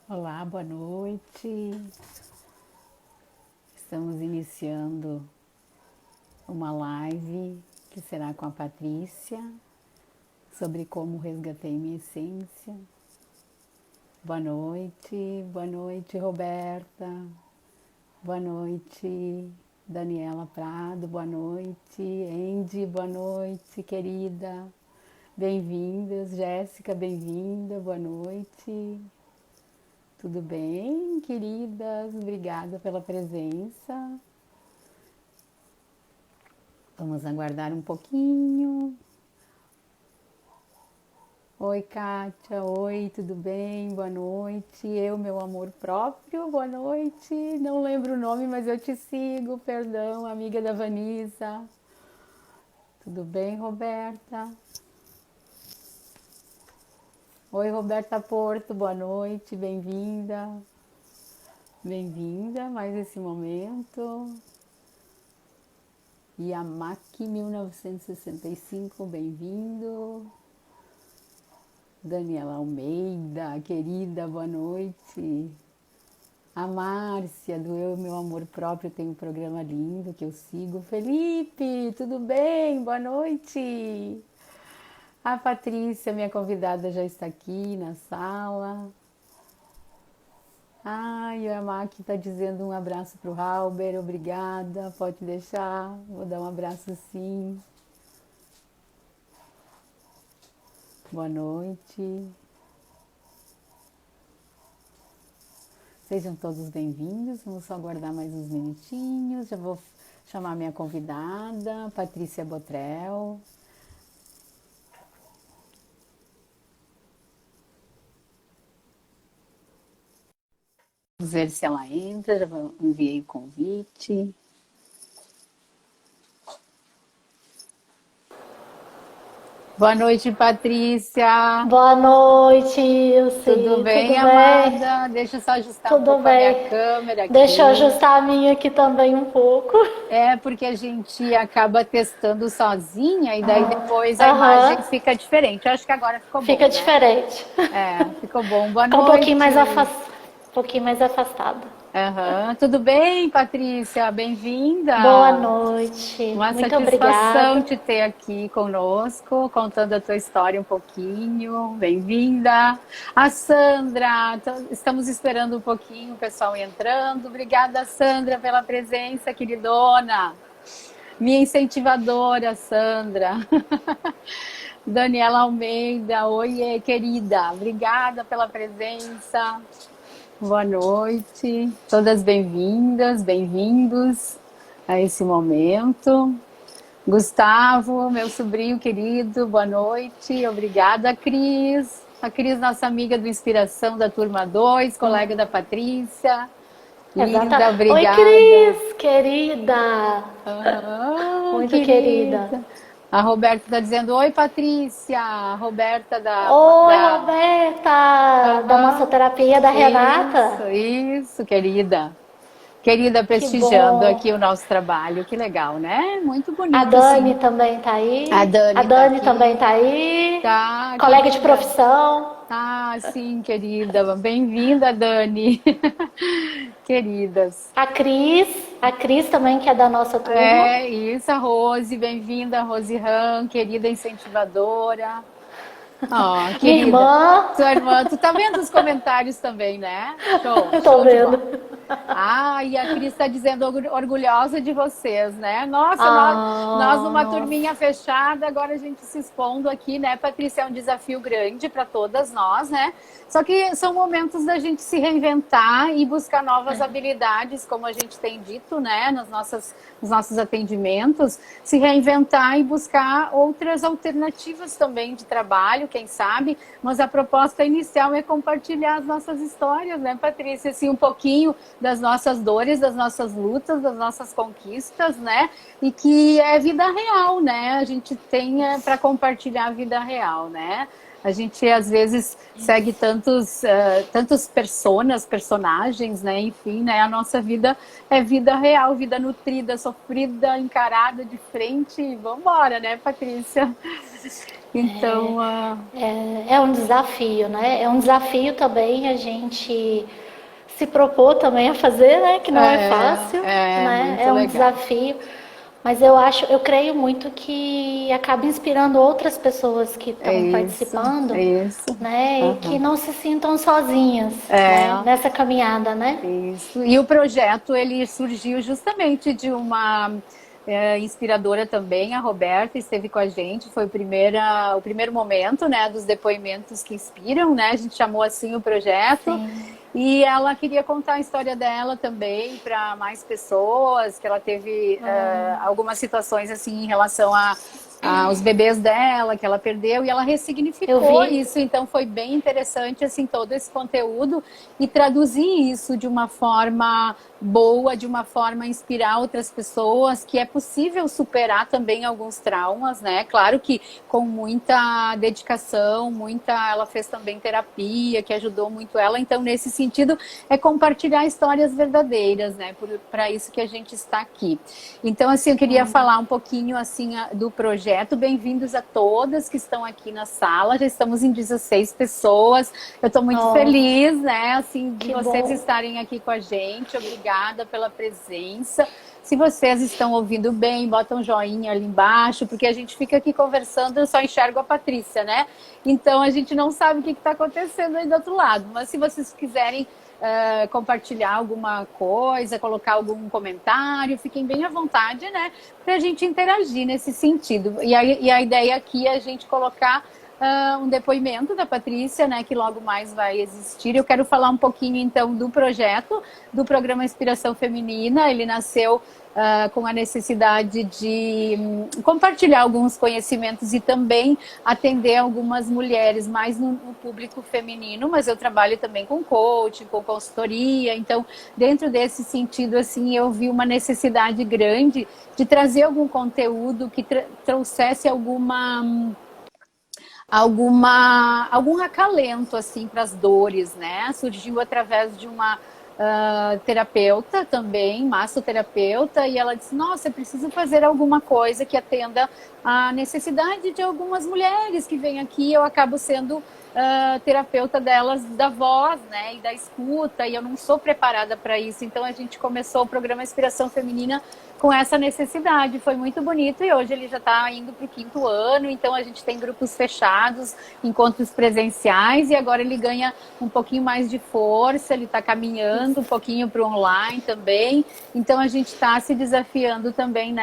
Olá, boa noite. Estamos iniciando uma live que será com a Patrícia sobre como resgatei minha essência. Boa noite, Roberta. Boa noite, Daniela Prado. Boa noite, Andy. Boa noite, querida. Bem-vindas, Jéssica, bem-vinda. Boa noite. Tudo bem, queridas? Obrigada pela presença. Vamos aguardar um pouquinho. Oi, Kátia. Oi, tudo bem? Boa noite. Meu amor próprio. Boa noite. Não lembro o nome, mas eu te sigo. Perdão, amiga da Vanessa. Tudo bem, Roberta? Oi, Roberta Porto. Boa noite. Bem-vinda. Bem-vinda a mais esse momento. Yamaki 1965, bem-vindo. Daniela Almeida, querida, boa noite. A Márcia, do Meu Amor Próprio, tem um programa lindo que eu sigo. Felipe, tudo bem? Boa noite. A Patrícia, minha convidada, já está aqui na sala. Ai, a Maki está dizendo um abraço para o Halber, obrigada, pode deixar, vou dar um abraço sim. Boa noite. Sejam todos bem-vindos. Vamos só aguardar mais uns minutinhos. Já vou chamar minha convidada, Patrícia Botrel. Vamos ver se ela entra. Já enviei o convite. Boa noite, Patrícia. Boa noite, Ilse. Tudo bem, Tudo bem? amada? Deixa eu só ajustar um Tudo pouco a minha bem. câmera Deixa eu aqui. ajustar a minha aqui também um pouco. É porque a gente acaba testando sozinha e daí depois a Aham. imagem fica diferente. Eu acho que agora ficou bom, Fica né? diferente. É, ficou bom. Boa Fica noite. um pouquinho mais afastado. Aham. Tudo bem, Patrícia? Boa Bem-vinda. noite. Uma Muito satisfação obrigada. te ter aqui conosco, contando a tua história um pouquinho. Bem-vinda. A Sandra, estamos esperando um pouquinho o pessoal entrando. Obrigada, Sandra, pela presença, queridona. Minha incentivadora, Sandra. Daniela Almeida, oiê, querida. Obrigada pela presença. Boa noite, todas bem-vindas, bem-vindos a esse momento. Gustavo, meu sobrinho querido, boa noite, obrigada, Cris. A Cris, nossa amiga do Inspiração da Turma 2, colega da Patrícia. Exata. Linda, Oi, obrigada. Cris, querida. Ah, Muito querida. querida. A Roberta está dizendo, oi, Patrícia. A Roberta Oi, Roberta, da Aham. massoterapia da Isso, Renata. isso, querida. Querida, Que prestigiando bom. aqui o nosso trabalho, que legal, né? Muito A bonito, Dani assim. também tá A aí. A Dani tá Dani também aqui, tá aí. tá, Colega de querida. profissão. Ah, sim, querida. Bem-vinda, Dani. Queridas. A Cris também, que é da nossa turma. É isso, a Rose, bem-vinda, Rose Ram, querida incentivadora. Ó, Minha querida, irmã. sua irmã, tu tá vendo os comentários também, né? Show, Tô show de vendo. bola. Ah, e a Cris está dizendo orgulhosa de vocês, né? Nossa, nós numa turminha Nossa. fechada, agora a gente se expondo aqui, né, Patrícia? É um desafio grande para todas nós, né? Só que são momentos da gente se reinventar e buscar novas habilidades, como a gente tem dito, né, nos nossos atendimentos, se reinventar e buscar outras alternativas também de trabalho, quem sabe, mas a proposta inicial é compartilhar as nossas histórias, né, Patrícia? Assim, um pouquinho das nossas dores, das nossas lutas, das nossas conquistas, né? E que é vida real, né? A gente tem para compartilhar a vida real, né? A gente, às vezes, segue tantos personagens, né? Enfim, né? A nossa vida é vida real, vida nutrida, sofrida, encarada de frente. E vamos embora, né, Patrícia? Então, É um desafio, né? É um desafio também a gente se propor também a fazer, né? Que não é fácil, né? muito É um legal. desafio. Mas eu creio muito que acaba inspirando outras pessoas que estão participando, né? E que não se sintam sozinhas, né? Nessa caminhada, né? Isso. E o projeto, ele surgiu justamente de uma inspiradora também, a Roberta, esteve com a gente, foi o primeiro momento, né, dos depoimentos que inspiram, né? A gente chamou assim o projeto. Sim. E ela queria contar a história dela também para mais pessoas, que ela teve algumas situações assim em relação aos bebês dela, que ela perdeu, e ela ressignificou isso. Então foi bem interessante assim todo esse conteúdo e traduzir isso de uma forma boa, de uma forma a inspirar outras pessoas, que é possível superar também alguns traumas, né? Claro que com muita dedicação, ela fez também terapia, que ajudou muito ela. Então, nesse sentido, é compartilhar histórias verdadeiras, né? Para isso que a gente está aqui. Então, assim, eu queria falar um pouquinho, assim, do projeto. Bem-vindos a todas que estão aqui na sala. Já estamos em 16 pessoas. Eu estou muito feliz, né? Assim, de vocês estarem aqui com a gente. Obrigada pela presença. Se vocês estão ouvindo bem, bota um joinha ali embaixo, porque a gente fica aqui conversando, eu só enxergo a Patrícia, né? Então a gente não sabe o que está acontecendo aí do outro lado. Mas se vocês quiserem compartilhar alguma coisa, colocar algum comentário, fiquem bem à vontade, né? Para a gente interagir nesse sentido. E a ideia aqui é a gente colocar um depoimento da Patrícia, né, que logo mais vai existir. Eu quero falar um pouquinho, então, do projeto, do programa Inspiração Feminina. Ele nasceu com a necessidade de compartilhar alguns conhecimentos e também atender algumas mulheres, mais no público feminino, mas eu trabalho também com coaching, com consultoria. Então, dentro desse sentido, assim, eu vi uma necessidade grande de trazer algum conteúdo que trouxesse algum acalento assim para as dores, né? Surgiu através de uma terapeuta também, massoterapeuta, e ela disse: nossa, eu preciso fazer alguma coisa que atenda a necessidade de algumas mulheres que vêm aqui. Eu acabo sendo terapeuta delas, da voz, né, e da escuta, e eu não sou preparada para isso. Então a gente começou o programa Inspiração Feminina com essa necessidade. Foi muito bonito e hoje ele já está indo para o 5º ano, então a gente tem grupos fechados, encontros presenciais, e agora ele ganha um pouquinho mais de força, ele está caminhando um pouquinho para o online também. Então a gente está se desafiando também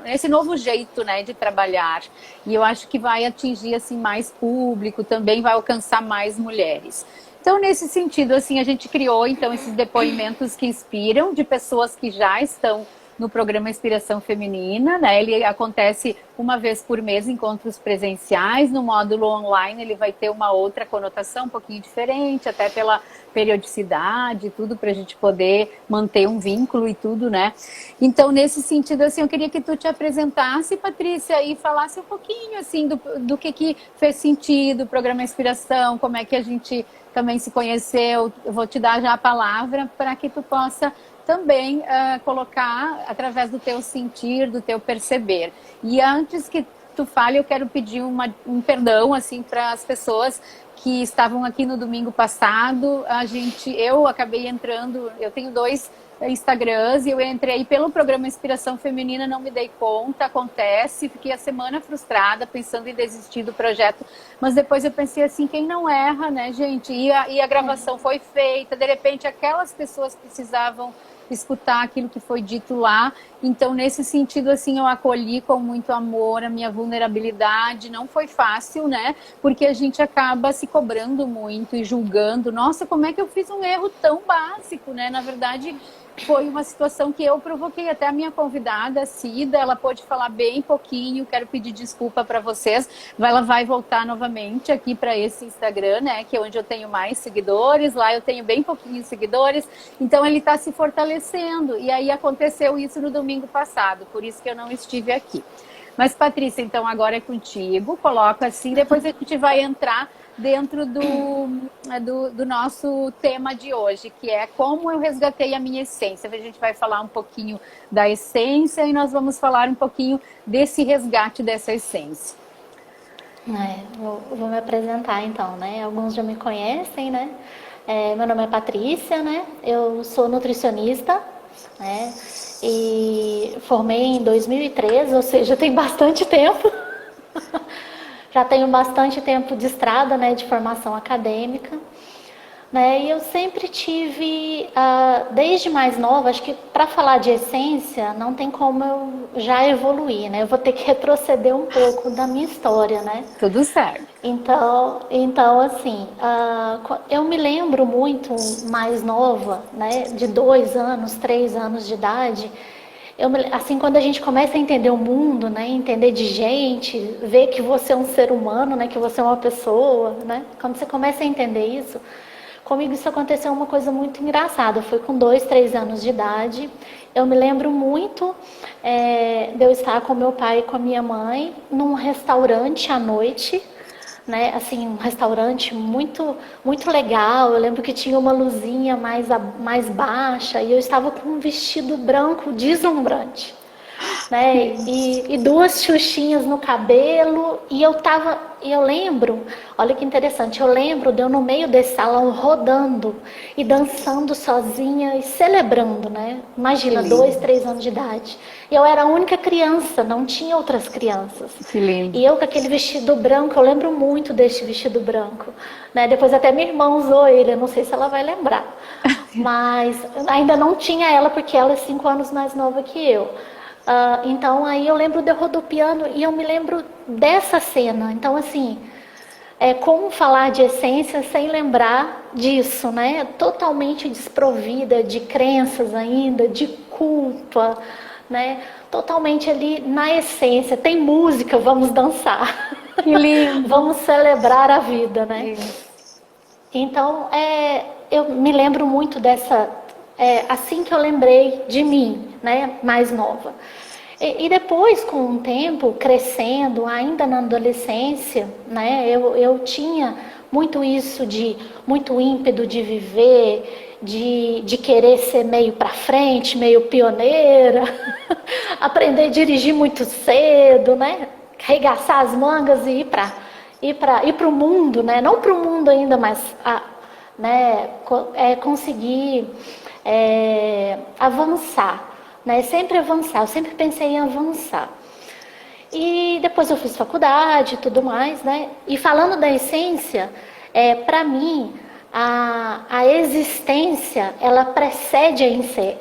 nesse novo jeito, né, de trabalhar. E eu acho que vai atingir assim mais público, também vai alcançar mais mulheres. Então, nesse sentido, assim, a gente criou então esses depoimentos que inspiram, de pessoas que já estão no programa Inspiração Feminina, né? Ele acontece uma vez por mês, encontros presenciais. No módulo online ele vai ter uma outra conotação um pouquinho diferente, até pela periodicidade, tudo, para a gente poder manter um vínculo e tudo, né? Então, nesse sentido, assim, eu queria que tu te apresentasse, Patrícia, e falasse um pouquinho, assim, do que fez sentido o programa Inspiração, como é que a gente também se conheceu. Eu vou te dar já a palavra para que tu possa também colocar através do teu sentir, do teu perceber. E antes que tu fale, eu quero pedir um perdão assim para as pessoas que estavam aqui no domingo passado. Eu acabei entrando, eu tenho 2 Instagrams, e eu entrei pelo programa Inspiração Feminina, não me dei conta, acontece, fiquei a semana frustrada, pensando em desistir do projeto, mas depois eu pensei assim, quem não erra, né, gente? E a gravação foi feita, de repente aquelas pessoas precisavam escutar aquilo que foi dito lá. Então, nesse sentido, assim, eu acolhi com muito amor a minha vulnerabilidade. Não foi fácil, né? Porque a gente acaba se cobrando muito e julgando. Nossa, como é que eu fiz um erro tão básico, né? Na verdade, foi uma situação que eu provoquei. Até a minha convidada, a Cida, ela pôde falar bem pouquinho. Quero pedir desculpa para vocês. Ela vai voltar novamente aqui para esse Instagram, né? Que é onde eu tenho mais seguidores. Lá eu tenho bem pouquinhos seguidores. Então, ele está se fortalecendo. E aí aconteceu isso no domingo passado. Por isso que eu não estive aqui. Mas, Patrícia, então agora é contigo, coloca assim, depois a gente vai entrar dentro do nosso tema de hoje, que é como eu resgatei a minha essência. A gente vai falar um pouquinho da essência e nós vamos falar um pouquinho desse resgate dessa essência. Vou me apresentar então, né? Alguns já me conhecem, né? Meu nome é Patrícia, né? Eu sou nutricionista, né? E formei em 2013, ou seja, tem bastante tempo. Já tenho bastante tempo de estrada, né? De formação acadêmica. Né? E eu sempre tive, desde mais nova, acho que para falar de essência, não tem como eu já evoluir, né? Eu vou ter que retroceder um pouco da minha história, né? Tudo certo. Então assim, eu me lembro muito mais nova, né? De 2 anos, 3 anos de idade. Assim, quando a gente começa a entender o mundo, né? Entender de gente, ver que você é um ser humano, né? Que você é uma pessoa, né? Quando você começa a entender isso... Comigo isso aconteceu uma coisa muito engraçada. Foi com 2, 3 anos de idade. Eu me lembro muito de eu estar com meu pai e com a minha mãe num restaurante à noite, né? Assim, um restaurante muito, muito legal. Eu lembro que tinha uma luzinha mais baixa e eu estava com um vestido branco deslumbrante, né? E 2 xuxinhas no cabelo e eu lembro, olha que interessante, eu lembro de eu no meio desse salão rodando e dançando sozinha e celebrando, né? Imagina, 2, 3 anos de idade. Eu era a única criança, não tinha outras crianças. Que lindo. E eu com aquele vestido branco, eu lembro muito desse vestido branco, né? Depois até minha irmã usou ele, eu não sei se ela vai lembrar. Mas ainda não tinha ela, porque ela é 5 anos mais nova que eu. Então aí eu lembro de eu rodopiando e eu me lembro dessa cena. Então assim, como falar de essência sem lembrar disso, né? Totalmente desprovida de crenças ainda, de culto, né? Totalmente ali na essência. Tem música, vamos dançar. Que lindo. Vamos celebrar a vida, né? Então eu me lembro muito dessa... assim que eu lembrei de mim, né, mais nova. E depois, com o tempo, crescendo, ainda na adolescência, né, eu tinha muito isso muito ímpeto de viver, de querer ser meio para frente, meio pioneira, aprender a dirigir muito cedo, né, arregaçar as mangas e ir para o mundo, né, não para o mundo ainda, mas né, conseguir avançar, né? Sempre avançar, eu sempre pensei em avançar. E depois eu fiz faculdade e tudo mais, né? E falando da essência, para mim, a existência, ela precede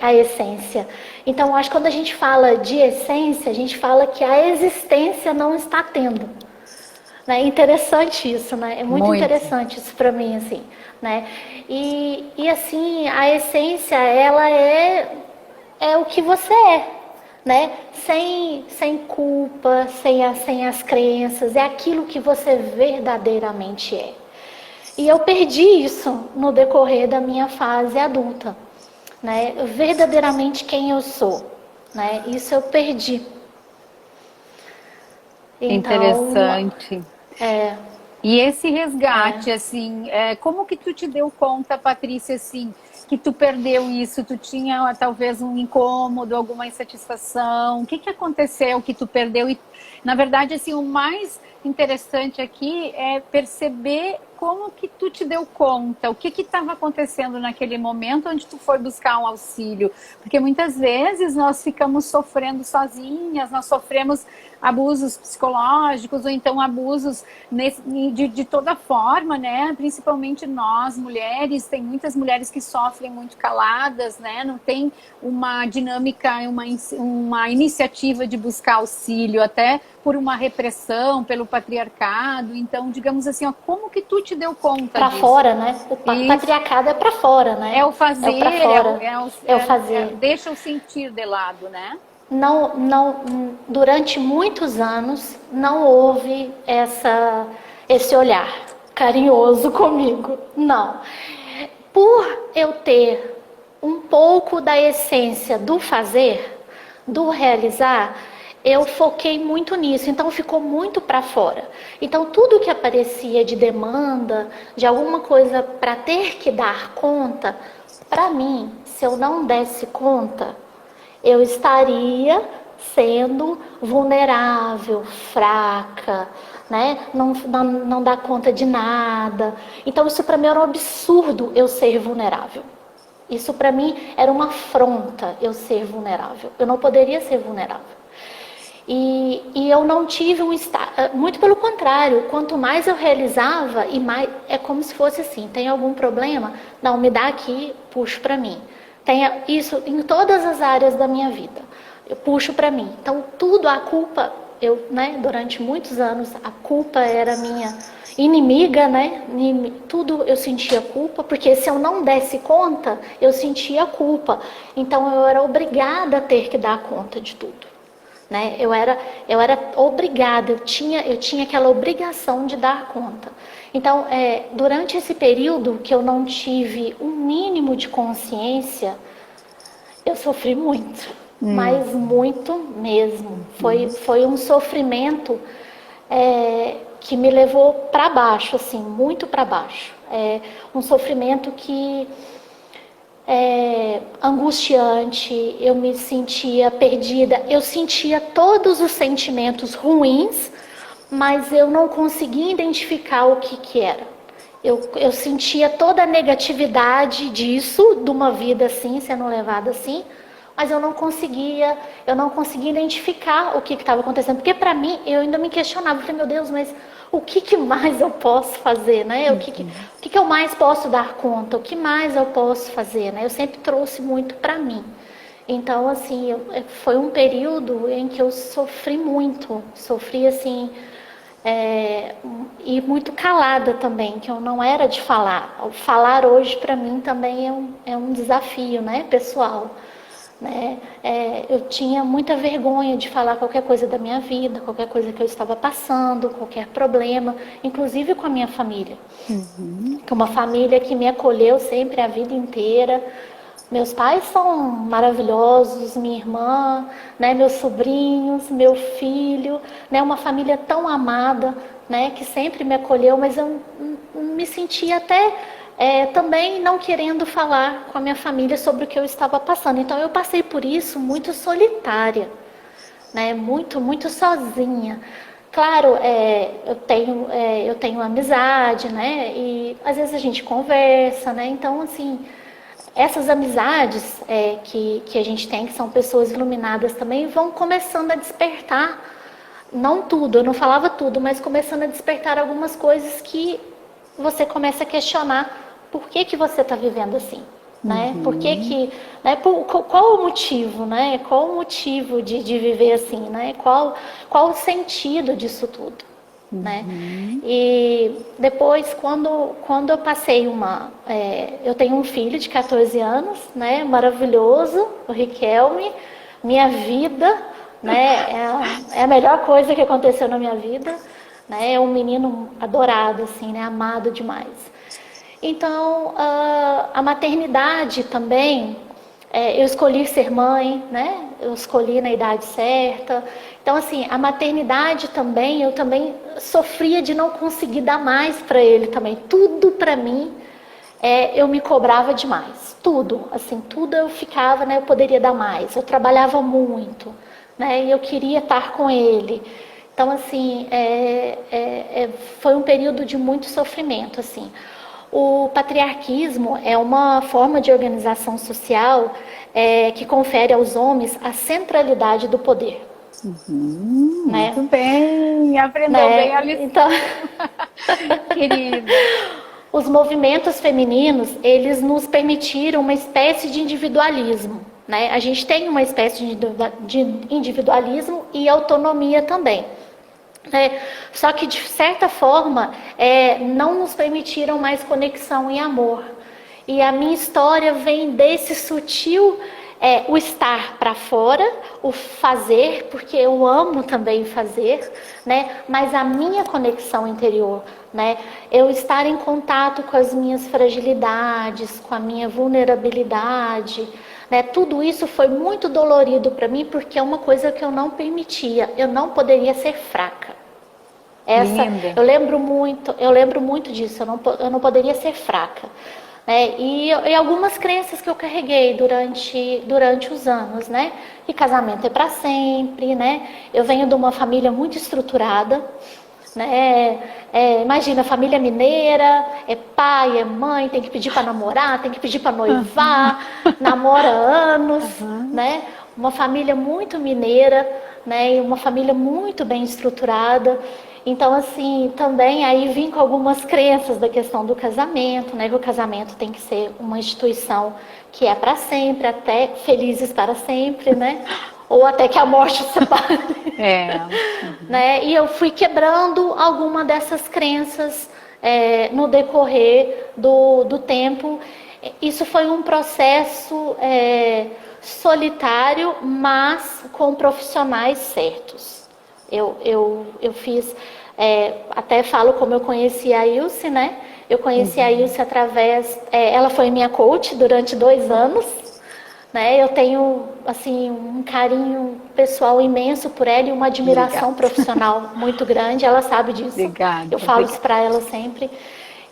a essência. Então, acho que quando a gente fala de essência, a gente fala que a existência não está tendo. É interessante isso, né? É muito interessante isso para mim, assim, né? E assim, a essência, ela é o que você é, né? Sem culpa, sem as crenças, é aquilo que você verdadeiramente é. E eu perdi isso no decorrer da minha fase adulta, né? Verdadeiramente quem eu sou, né? Isso eu perdi. Então, interessante. E esse resgate, assim, como que tu te deu conta, Patrícia, assim, que tu perdeu isso? Tu tinha talvez um incômodo, alguma insatisfação? O que aconteceu que tu perdeu? E, na verdade, assim, o mais interessante aqui é perceber como que tu te deu conta, o que estava acontecendo naquele momento onde tu foi buscar um auxílio. Porque muitas vezes nós ficamos sofrendo sozinhas, nós sofremos abusos psicológicos ou então abusos de toda forma, né? Principalmente nós, mulheres, tem muitas mulheres que sofrem muito caladas, né? Não tem uma dinâmica, uma iniciativa de buscar auxílio, até por uma repressão, pelo patriarcado. Então, digamos assim, ó, como que tu te deu conta pra disso? Fora, né? O patriarcado é pra fora, né? É o fazer, é o fazer. Deixa o sentir de lado, né? Não, durante muitos anos não houve esse olhar carinhoso comigo, não. Por eu ter um pouco da essência do fazer, do realizar, eu foquei muito nisso, então ficou muito para fora. Então tudo que aparecia de demanda, de alguma coisa para ter que dar conta, para mim, se eu não desse conta, eu estaria sendo vulnerável, fraca, né? Não dá conta de nada. Então isso para mim era um absurdo, eu ser vulnerável. Isso para mim era uma afronta, eu ser vulnerável. Eu não poderia ser vulnerável. E eu não tive um estado, muito pelo contrário, quanto mais eu realizava, e mais, é como se fosse assim, tem algum problema? Não, me dá aqui, puxo para mim. Tem isso em todas as áreas da minha vida, eu puxo para mim. Então tudo, a culpa, durante muitos anos, a culpa era minha inimiga, né? Tudo eu sentia culpa, porque se eu não desse conta, eu sentia culpa. Então eu era obrigada a ter que dar conta de tudo. Né? Eu era obrigada, eu tinha aquela obrigação de dar conta. Então, durante esse período que eu não tive um mínimo de consciência, eu sofri muito, mas muito mesmo. Foi um sofrimento que me levou para baixo, assim, muito para baixo. Um sofrimento que angustiante, eu me sentia perdida, eu sentia todos os sentimentos ruins, mas eu não conseguia identificar o que era. Eu sentia toda a negatividade disso, de uma vida assim, sendo levada assim, mas eu não conseguia identificar o que estava acontecendo, porque para mim, eu ainda me questionava, falei, meu Deus, mas o que mais eu posso fazer, né? O que eu mais posso dar conta? O que mais eu posso fazer, né? Eu sempre trouxe muito para mim. Então, assim, foi um período em que eu sofri muito. Sofri, assim, e muito calada também, que eu não era de falar. Falar hoje, para mim, também é um desafio, né? Pessoal. Né? Eu tinha muita vergonha de falar qualquer coisa da minha vida, qualquer coisa que eu estava passando, qualquer problema, inclusive com a minha família. Que é uma família que me acolheu sempre a vida inteira. Meus pais são maravilhosos, minha irmã, né, meus sobrinhos, meu filho, né, uma família tão amada, né, que sempre me acolheu, mas eu me sentia até também não querendo falar com a minha família sobre o que eu estava passando. Então eu passei por isso muito solitária, né? Muito sozinha. Claro, eu tenho amizade, né? E às vezes a gente conversa, né? Então, assim, essas amizades que a gente tem, que são pessoas iluminadas também, vão começando a despertar, não tudo, eu não falava tudo, mas começando a despertar algumas coisas que você começa a questionar. Por que você está vivendo assim? Né? Por que né? Qual o motivo, né? Qual o motivo de viver assim, né? Qual o sentido disso tudo, né? E depois, quando eu passei eu tenho um filho de 14 anos, né? Maravilhoso, o Riquelme, minha vida, né? É a melhor coisa que aconteceu na minha vida, né? É um menino adorado, assim, né? Amado demais. Então, a maternidade também, eu escolhi ser mãe, né? Eu escolhi na idade certa. Então, assim, a maternidade também, eu também sofria de não conseguir dar mais para ele também. Tudo para mim, eu me cobrava demais. Tudo, assim, tudo eu ficava, né? Eu poderia dar mais. Eu trabalhava muito, né? E eu queria estar com ele. Então, assim, foi um período de muito sofrimento, assim. O patriarquismo é uma forma de organização social que confere aos homens a centralidade do poder. Né? Muito bem, aprendeu bem a lição. Então, querida. Os movimentos femininos, eles nos permitiram uma espécie de individualismo. Né? A gente tem uma espécie de individualismo e autonomia também. Só que de certa forma não nos permitiram mais conexão e amor. E a minha história vem desse sutil o estar para fora, o fazer, porque eu amo também fazer, né? Mas a minha conexão interior, né? Eu estar em contato com as minhas fragilidades, com a minha vulnerabilidade, né? Tudo isso foi muito dolorido para mim, porque é uma coisa que eu não permitia. Eu não poderia ser fraca. Eu lembro muito disso. Eu não poderia ser fraca. E algumas crenças que eu carreguei durante os anos, né? E casamento é para sempre, né? Eu venho de uma família muito estruturada, né? Imagina, família mineira, é pai, é mãe, tem que pedir para namorar, tem que pedir para noivar, namora anos, né? Uma família muito mineira, né? E uma família muito bem estruturada. Então, assim, também aí vim com algumas crenças da questão do casamento, né? Que o casamento tem que ser uma instituição que é para sempre, até felizes para sempre, né? Ou até que a morte os separe. Né? E eu fui quebrando alguma dessas crenças no decorrer do tempo. Isso foi um processo solitário, mas com profissionais certos. Eu fiz, até falo como eu conheci a Ilse, né? Eu conheci a Ilse através, ela foi minha coach durante 2 anos, né? Eu tenho, assim, um carinho pessoal imenso por ela e uma admiração profissional muito grande, ela sabe disso. Eu falo isso para ela sempre.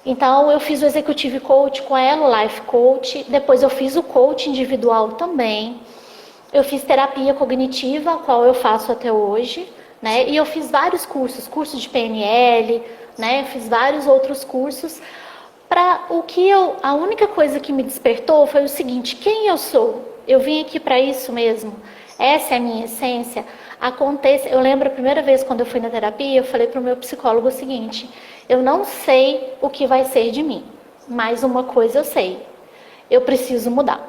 Então, eu fiz o Executive Coach com ela, o Life Coach, depois eu fiz o Coach individual também. Eu fiz terapia cognitiva, a qual eu faço até hoje. Né? E eu fiz vários cursos de PNL, né? Eu fiz vários outros cursos. A única coisa que me despertou foi o seguinte: quem eu sou? Eu vim aqui para isso mesmo. Essa é a minha essência. Eu lembro a primeira vez quando eu fui na terapia, eu falei para o meu psicólogo o seguinte: eu não sei o que vai ser de mim, mas uma coisa eu sei: eu preciso mudar.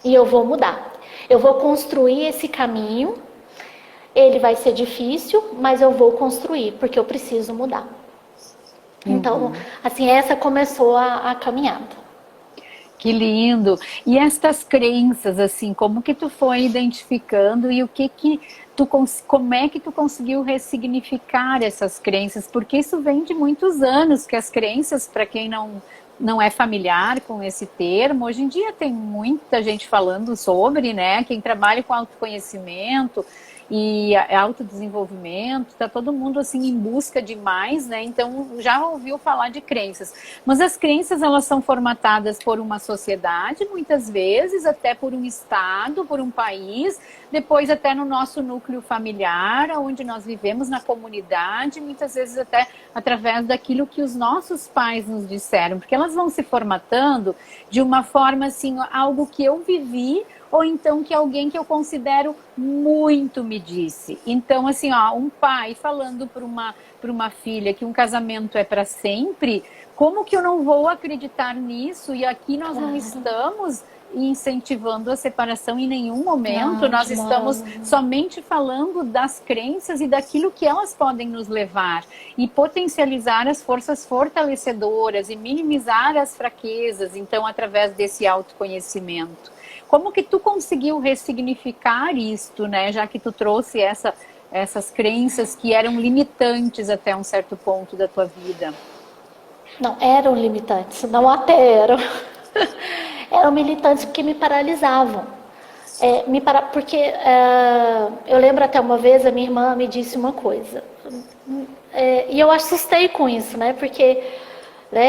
E eu vou mudar. Eu vou construir esse caminho. Ele vai ser difícil, mas eu vou construir, porque eu preciso mudar. Então, assim, essa começou a caminhada. Que lindo! E estas crenças, assim, como que tu foi identificando e como é que tu conseguiu ressignificar essas crenças? Porque isso vem de muitos anos, que as crenças, para quem não é familiar com esse termo, hoje em dia tem muita gente falando sobre, né? Quem trabalha com autoconhecimento e autodesenvolvimento, está todo mundo assim em busca de mais, né? Então já ouviu falar de crenças, mas as crenças elas são formatadas por uma sociedade, muitas vezes até por um estado, por um país, depois até no nosso núcleo familiar, onde nós vivemos na comunidade, muitas vezes até através daquilo que os nossos pais nos disseram, porque elas vão se formatando de uma forma assim, algo que eu vivi, ou então que alguém que eu considero muito me disse. Então, assim, um pai falando para uma filha que um casamento é para sempre, como que eu não vou acreditar nisso? E aqui nós não estamos incentivando a separação em nenhum momento, nós estamos somente falando das crenças e daquilo que elas podem nos levar e potencializar as forças fortalecedoras e minimizar as fraquezas, então, através desse autoconhecimento. Como que tu conseguiu ressignificar isto, né? Já que tu trouxe essas crenças que eram limitantes até um certo ponto da tua vida. Não, eram limitantes, não até eram. Eram militantes porque me paralisavam. Porque eu lembro até uma vez, a minha irmã me disse uma coisa. E eu assustei com isso, né? Porque...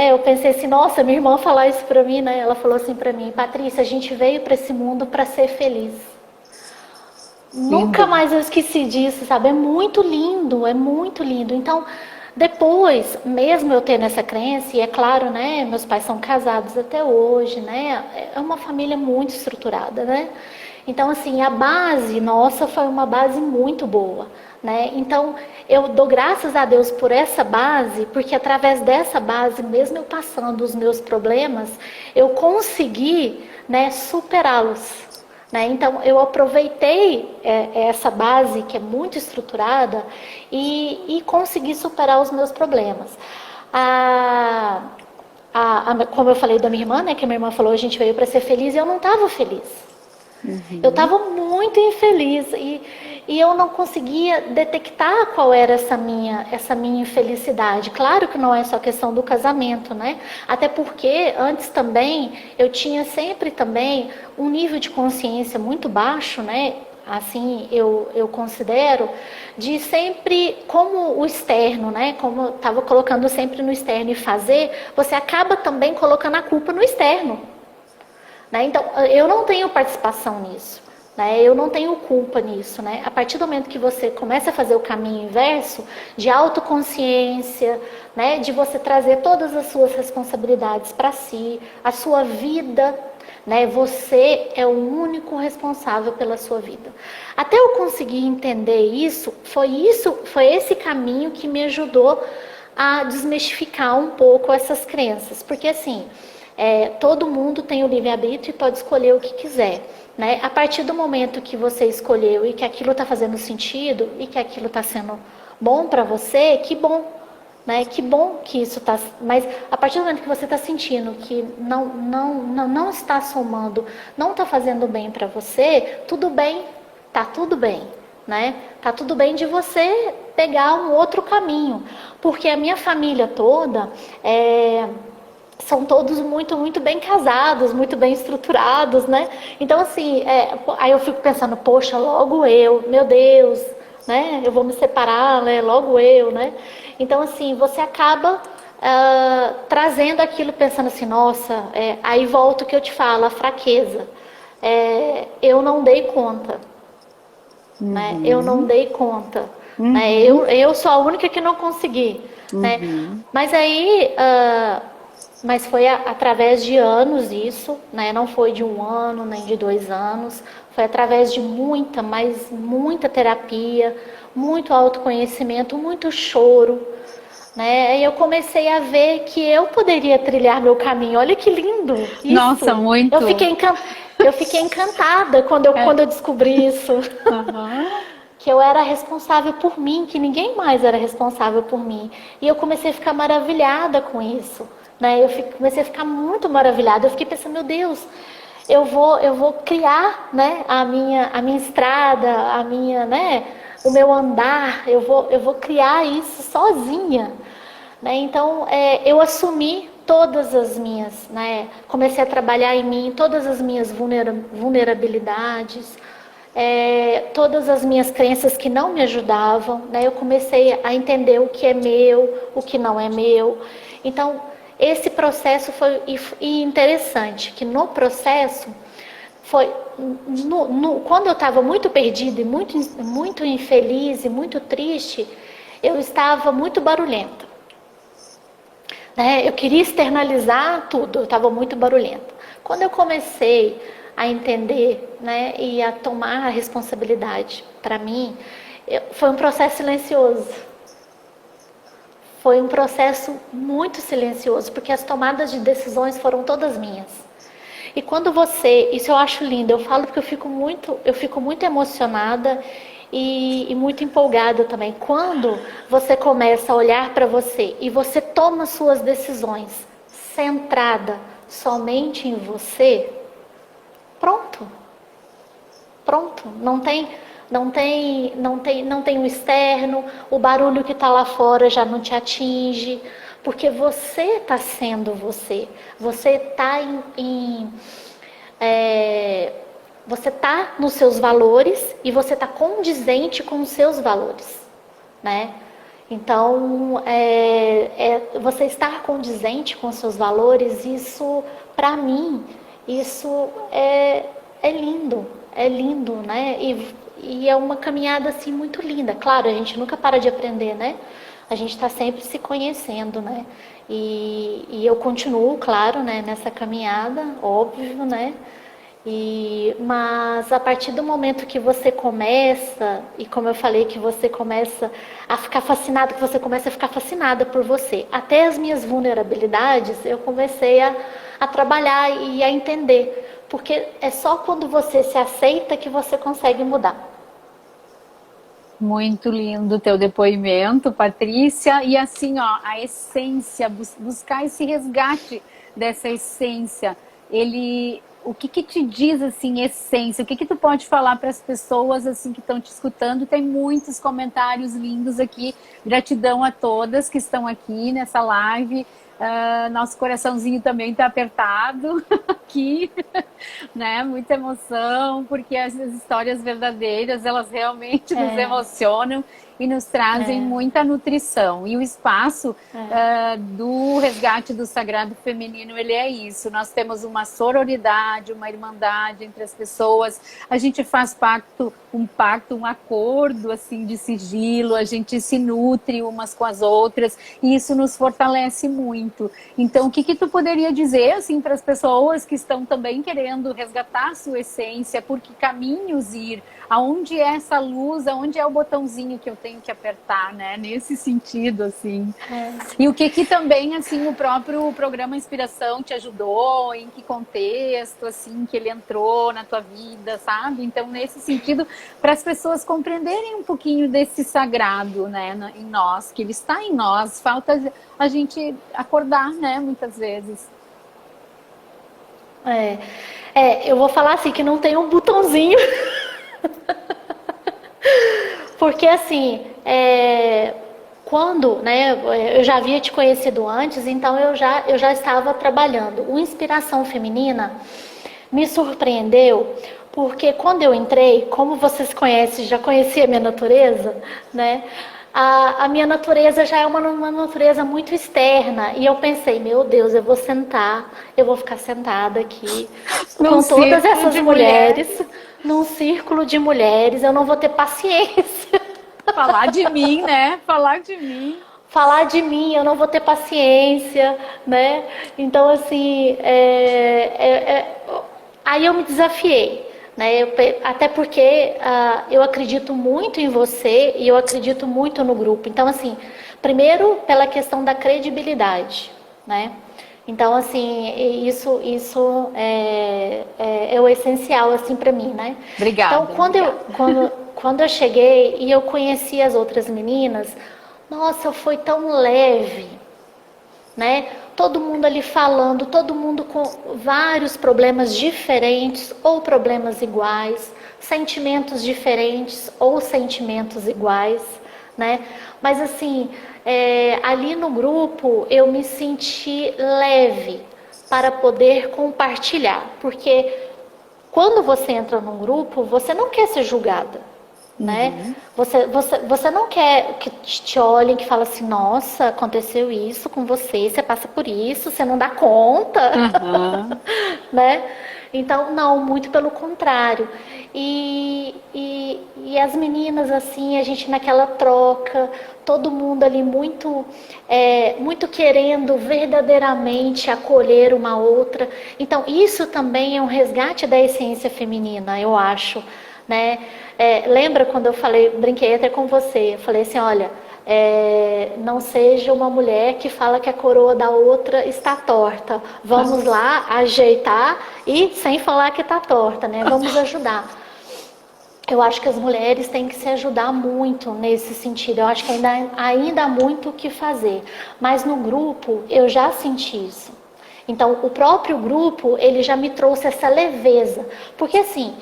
eu pensei assim, nossa, minha irmã falar isso pra mim, né? Ela falou assim pra mim: Patrícia, a gente veio pra esse mundo pra ser feliz. Nunca mais eu esqueci disso, sabe? É muito lindo, é muito lindo. Então, depois, mesmo eu tendo essa crença, e é claro, né? Meus pais são casados até hoje, né? É uma família muito estruturada, né? Então, assim, a base nossa foi uma base muito boa, né? Então, eu dou graças a Deus por essa base, porque através dessa base, mesmo eu passando os meus problemas, eu consegui, né, superá-los, né? Então, eu aproveitei essa base que é muito estruturada e consegui superar os meus problemas. Como eu falei da minha irmã, né, que a minha irmã falou, a gente veio para ser feliz, e eu não estava feliz. Eu estava muito infeliz E eu não conseguia detectar qual era essa minha infelicidade. Claro que não é só questão do casamento, né? Até porque antes também eu tinha sempre também um nível de consciência muito baixo, né? Assim eu considero, de sempre como o externo, né? Como eu estava colocando sempre no externo e fazer, você acaba também colocando a culpa no externo, né? Então eu não tenho participação nisso, né? Eu não tenho culpa nisso, né? A partir do momento que você começa a fazer o caminho inverso de autoconsciência, né? De você trazer todas as suas responsabilidades para si, a sua vida, né? Você é o único responsável pela sua vida. Até eu conseguir entender isso, foi esse caminho que me ajudou a desmistificar um pouco essas crenças, porque assim, todo mundo tem o livre-arbítrio e pode escolher o que quiser, né? A partir do momento que você escolheu e que aquilo está fazendo sentido e que aquilo está sendo bom para você, que bom. Né? Que bom que isso está, mas a partir do momento que você está sentindo que não está somando, não está fazendo bem para você, tudo bem, tá tudo bem, né? Tá tudo bem de você pegar um outro caminho, porque a minha família toda são todos muito bem casados, muito bem estruturados, né? Então assim, aí eu fico pensando, poxa, logo eu, meu Deus, né? Eu vou me separar, né? Logo eu, né? Então, assim, você acaba trazendo aquilo, pensando assim, nossa, aí volta o que eu te falo, a fraqueza. Eu não dei conta, né? Eu não dei conta. Né? Eu sou a única que não consegui. Né? Mas aí... mas foi através de anos isso, né? Não foi de 1 ano, nem de 2 anos. Foi através de muita terapia, muito autoconhecimento, muito choro, né? E eu comecei a ver que eu poderia trilhar meu caminho. Olha que lindo isso. Nossa, muito. Eu fiquei encantada quando eu descobri isso. Que eu era responsável por mim, que ninguém mais era responsável por mim. E eu comecei a ficar maravilhada com isso. Né? Eu comecei a ficar muito maravilhada. Eu fiquei pensando, meu Deus, eu vou criar, né, a minha estrada, né, o meu andar, eu vou criar isso sozinha. Né? Então, eu assumi todas as minhas, né, comecei a trabalhar em mim, todas as minhas vulnerabilidades, todas as minhas crenças que não me ajudavam. Né? Eu comecei a entender o que é meu, o que não é meu. Então, esse processo foi interessante, que no processo foi quando eu estava muito perdida e muito infeliz e muito triste, eu estava muito barulhenta. Né? Eu queria externalizar tudo, eu estava muito barulhenta. Quando eu comecei a entender, né, e a tomar a responsabilidade para mim, foi um processo silencioso. Foi um processo muito silencioso, porque as tomadas de decisões foram todas minhas. E quando isso eu acho lindo, eu falo porque eu fico muito emocionada e muito empolgada também. Quando você começa a olhar para você e você toma suas decisões centrada somente em você, pronto. Não tem o externo, o barulho que está lá fora já não te atinge, porque você está sendo você. Você está você está nos seus valores e você está condizente com os seus valores, né? Então, você estar condizente com os seus valores, isso, para mim, isso é lindo, né? E é uma caminhada assim muito linda. Claro, a gente nunca para de aprender, né? A gente está sempre se conhecendo, né? E eu continuo, claro, né, nessa caminhada, óbvio, né? Mas a partir do momento que você começa, e como eu falei, que você começa a ficar fascinada, que você começa a ficar fascinada por você, até as minhas vulnerabilidades, eu comecei a trabalhar e a entender. Porque é só quando você se aceita que você consegue mudar. Muito lindo o teu depoimento, Patrícia. E assim, ó, a essência, buscar esse resgate dessa essência o que te diz, assim, essência? O que tu pode falar para as pessoas, assim, que estão te escutando? Tem muitos comentários lindos aqui. Gratidão a todas que estão aqui nessa live. Nosso coraçãozinho também está apertado aqui, né? Muita emoção, porque as histórias verdadeiras, elas realmente nos emocionam e nos trazem muita nutrição. E o espaço do resgate do sagrado feminino, ele é isso. Nós temos uma sororidade, uma irmandade entre as pessoas. A gente faz um acordo assim de sigilo, a gente se nutre umas com as outras e isso nos fortalece muito. Então, o que tu poderia dizer assim para as pessoas que estão também querendo resgatar a sua essência, por que caminhos ir? Aonde é essa luz, aonde é o botãozinho que eu tenho que apertar, né? Nesse sentido, assim. E o que também, assim, o próprio programa Inspiração te ajudou, em que contexto, assim, que ele entrou na tua vida, sabe? Então, nesse sentido, para as pessoas compreenderem um pouquinho desse sagrado, né, em nós, que ele está em nós, falta a gente acordar, né, muitas vezes. Eu vou falar assim, que não tem um botãozinho... Porque assim, quando, né, eu já havia te conhecido antes, então eu já estava trabalhando. O Inspiração Feminina me surpreendeu, porque quando eu entrei, como vocês conhecem, já conhecia a minha natureza, né? A minha natureza já é uma natureza muito externa. E eu pensei, meu Deus, eu vou ficar sentada aqui com todas essas mulheres, num círculo de mulheres, eu não vou ter paciência. Falar de mim, né? Falar de mim, eu não vou ter paciência, né? Então, assim, aí eu me desafiei. Né? Até porque eu acredito muito em você e eu acredito muito no grupo. Então, assim, primeiro pela questão da credibilidade, né? Então, assim, isso é o essencial, assim, para mim, né? Obrigada. Então, quando eu cheguei e eu conheci as outras meninas, nossa, foi tão leve, né? Todo mundo ali falando, todo mundo com vários problemas diferentes ou problemas iguais, sentimentos diferentes ou sentimentos iguais, né? Mas assim, ali no grupo eu me senti leve para poder compartilhar, porque quando você entra num grupo, você não quer ser julgada. Né? Você não quer que te olhem, que falem assim, nossa, aconteceu isso com você, você passa por isso, você não dá conta, né? Então, não, muito pelo contrário. E as meninas, assim, a gente naquela troca, todo mundo ali muito querendo verdadeiramente acolher uma outra. Então, isso também é um resgate da essência feminina, eu acho, né? Lembra quando eu brinquei até com você, eu falei assim, olha, não seja uma mulher que fala que a coroa da outra está torta, vamos lá ajeitar e sem falar que está torta, né? Vamos ajudar. Eu acho que as mulheres têm que se ajudar muito nesse sentido, eu acho que ainda há muito o que fazer, mas no grupo eu já senti isso. Então o próprio grupo, ele já me trouxe essa leveza, porque assim,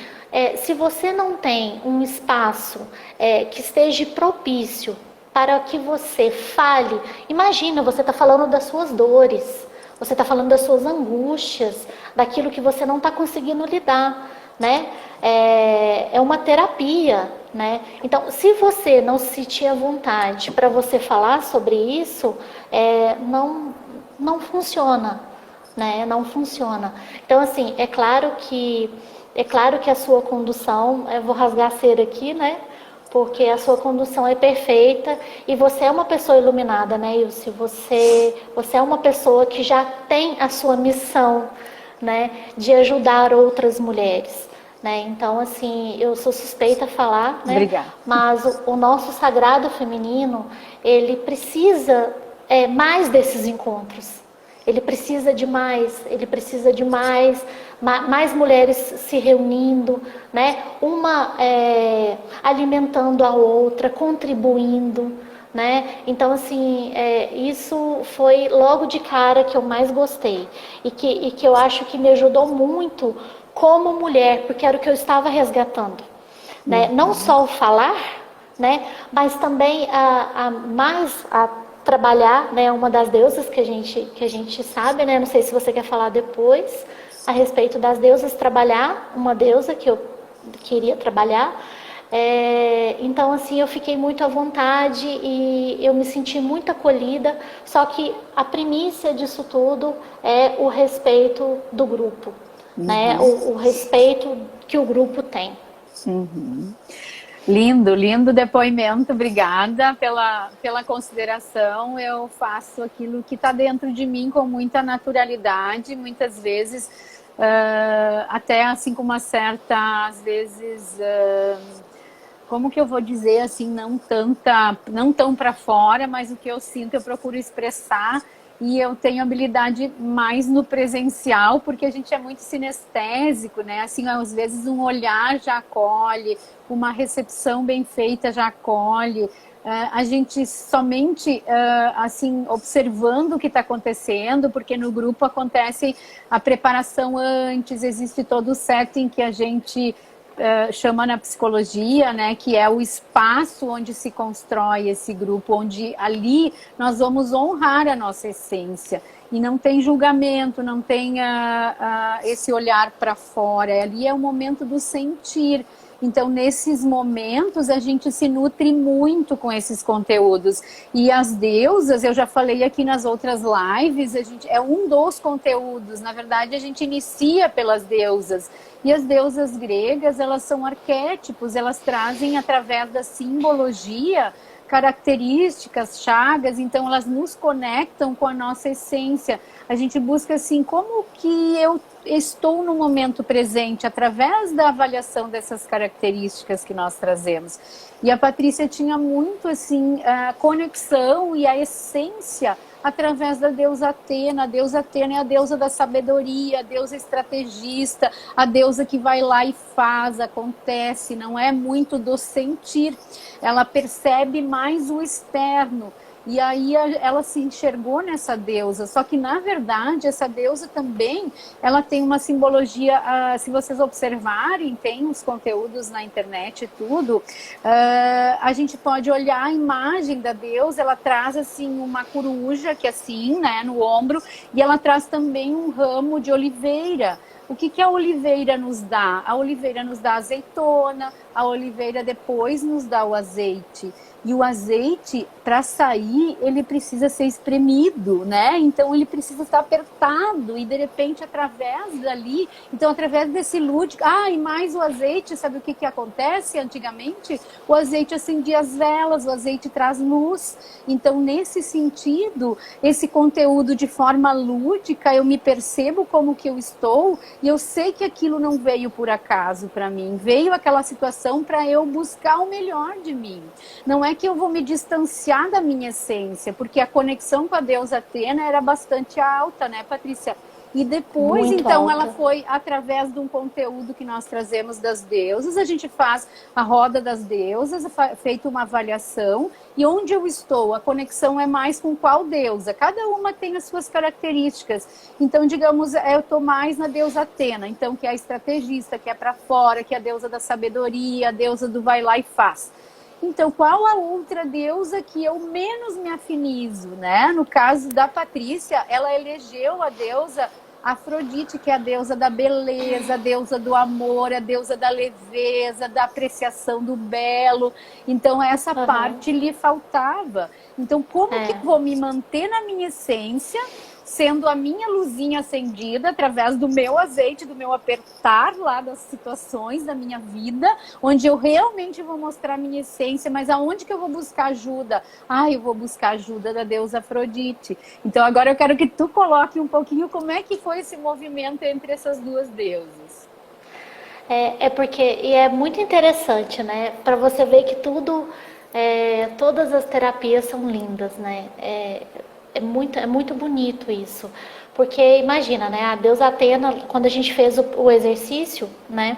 se você não tem um espaço que esteja propício para que você fale, imagina, você está falando das suas dores, você está falando das suas angústias, daquilo que você não está conseguindo lidar, né? É uma terapia, né? Então, se você não se sentir à vontade para você falar sobre isso, não funciona, né? Não funciona. Então, assim, é claro que a sua condução, eu vou rasgar a cera aqui, né? Porque a sua condução é perfeita e você é uma pessoa iluminada, né, Ilse? Você é uma pessoa que já tem a sua missão, né, de ajudar outras mulheres, né? Então, assim, eu sou suspeita a falar, né? Obrigada. Mas o nosso sagrado feminino, ele precisa mais desses encontros. Ele precisa de mais, mais mulheres se reunindo, né? Uma alimentando a outra, contribuindo, né? Então, assim, isso foi logo de cara que eu mais gostei e que eu acho que me ajudou muito como mulher, porque era o que eu estava resgatando, né? Não só o falar, né? Mas também a trabalhar, né? Uma das deusas que a gente sabe, né? Não sei se você quer falar depois a respeito das deusas, trabalhar uma deusa que eu queria trabalhar. Então, assim, eu fiquei muito à vontade e eu me senti muito acolhida, só que a primícia disso tudo é o respeito do grupo, né? O respeito que o grupo tem. Lindo, lindo depoimento, obrigada pela consideração. Eu faço aquilo que está dentro de mim com muita naturalidade, muitas vezes, até assim com uma certa, às vezes, como que eu vou dizer assim, não tão para fora, mas o que eu sinto eu procuro expressar. E eu tenho habilidade mais no presencial, porque a gente é muito sinestésico, né? Assim, às vezes um olhar já acolhe, uma recepção bem feita já acolhe. A gente somente, assim, observando o que está acontecendo, porque no grupo acontece a preparação antes, existe todo o setting que a gente chama na psicologia, né, que é o espaço onde se constrói esse grupo, onde ali nós vamos honrar a nossa essência. E não tem julgamento, não tem esse olhar para fora. Ali é o momento do sentir. Então, nesses momentos, a gente se nutre muito com esses conteúdos. E as deusas, eu já falei aqui nas outras lives, é um dos conteúdos. Na verdade, a gente inicia pelas deusas. E as deusas gregas, elas são arquétipos, elas trazem, através da simbologia, características, chagas, então elas nos conectam com a nossa essência. A gente busca assim, como que eu estou no momento presente, através da avaliação dessas características que nós trazemos. E a Patrícia tinha muito assim, a conexão e a essência através da deusa Atena. A deusa Atena é a deusa da sabedoria, a deusa estrategista, a deusa que vai lá e faz, acontece, não é muito do sentir. Ela percebe mais o externo. E aí ela se enxergou nessa deusa, só que na verdade essa deusa também, ela tem uma simbologia, se vocês observarem, tem os conteúdos na internet e tudo, a gente pode olhar a imagem da deusa, ela traz assim uma coruja, que é assim, né, no ombro, e ela traz também um ramo de oliveira. O que a oliveira nos dá? A oliveira nos dá azeitona, a oliveira depois nos dá o azeite. E o azeite, para sair, ele precisa ser espremido, né? Então, ele precisa estar apertado e, de repente, através dali... Então, através desse lúdico... e mais o azeite, sabe o que acontece antigamente? O azeite acendia as velas, o azeite traz luz. Então, nesse sentido, esse conteúdo de forma lúdica, eu me percebo como que eu estou e eu sei que aquilo não veio por acaso para mim. Veio aquela situação para eu buscar o melhor de mim. Não é que eu vou me distanciar da minha essência, porque a conexão com a deusa Atena era bastante alta, né, Patrícia? E depois, muito então, alta. Ela foi através de um conteúdo que nós trazemos das deusas, a gente faz a roda das deusas, feita uma avaliação, e onde eu estou, a conexão é mais com qual deusa? Cada uma tem as suas características. Então, digamos, eu estou mais na deusa Atena, então, que é a estrategista, que é para fora, que é a deusa da sabedoria, a deusa do vai lá e faz. Então, qual a outra deusa que eu menos me afinizo, né? No caso da Patrícia, ela elegeu a deusa Afrodite, que é a deusa da beleza, a deusa do amor, a deusa da leveza, da apreciação do belo. Então, essa parte lhe faltava. Então, como que eu vou me manter na minha essência, sendo a minha luzinha acendida através do meu azeite, do meu apertar lá das situações da minha vida, onde eu realmente vou mostrar a minha essência, mas aonde que eu vou buscar ajuda? Eu vou buscar ajuda da deusa Afrodite. Então agora eu quero que tu coloque um pouquinho como é que foi esse movimento entre essas duas deusas. Porque é muito interessante, né? Para você ver que todas as terapias são lindas, né? É muito bonito isso, porque imagina, né, a deusa Atena, quando a gente fez o exercício, né,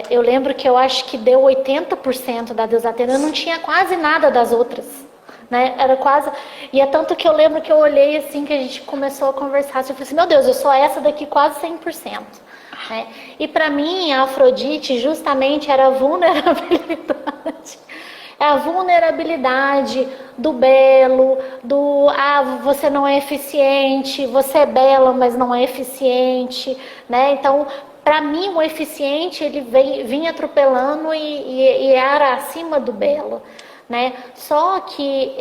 eu lembro que eu acho que deu 80% da deusa Atena, eu não tinha quase nada das outras, né? Era quase... E é tanto que eu lembro que eu olhei assim, que a gente começou a conversar, eu falei assim, meu Deus, eu sou essa daqui quase 100%. Né? E para mim, a Afrodite justamente era a vulnerabilidade. É a vulnerabilidade do belo, você não é eficiente, você é bela, mas não é eficiente, né? Então, para mim, o eficiente, ele vinha atropelando e era acima do belo, né? Só que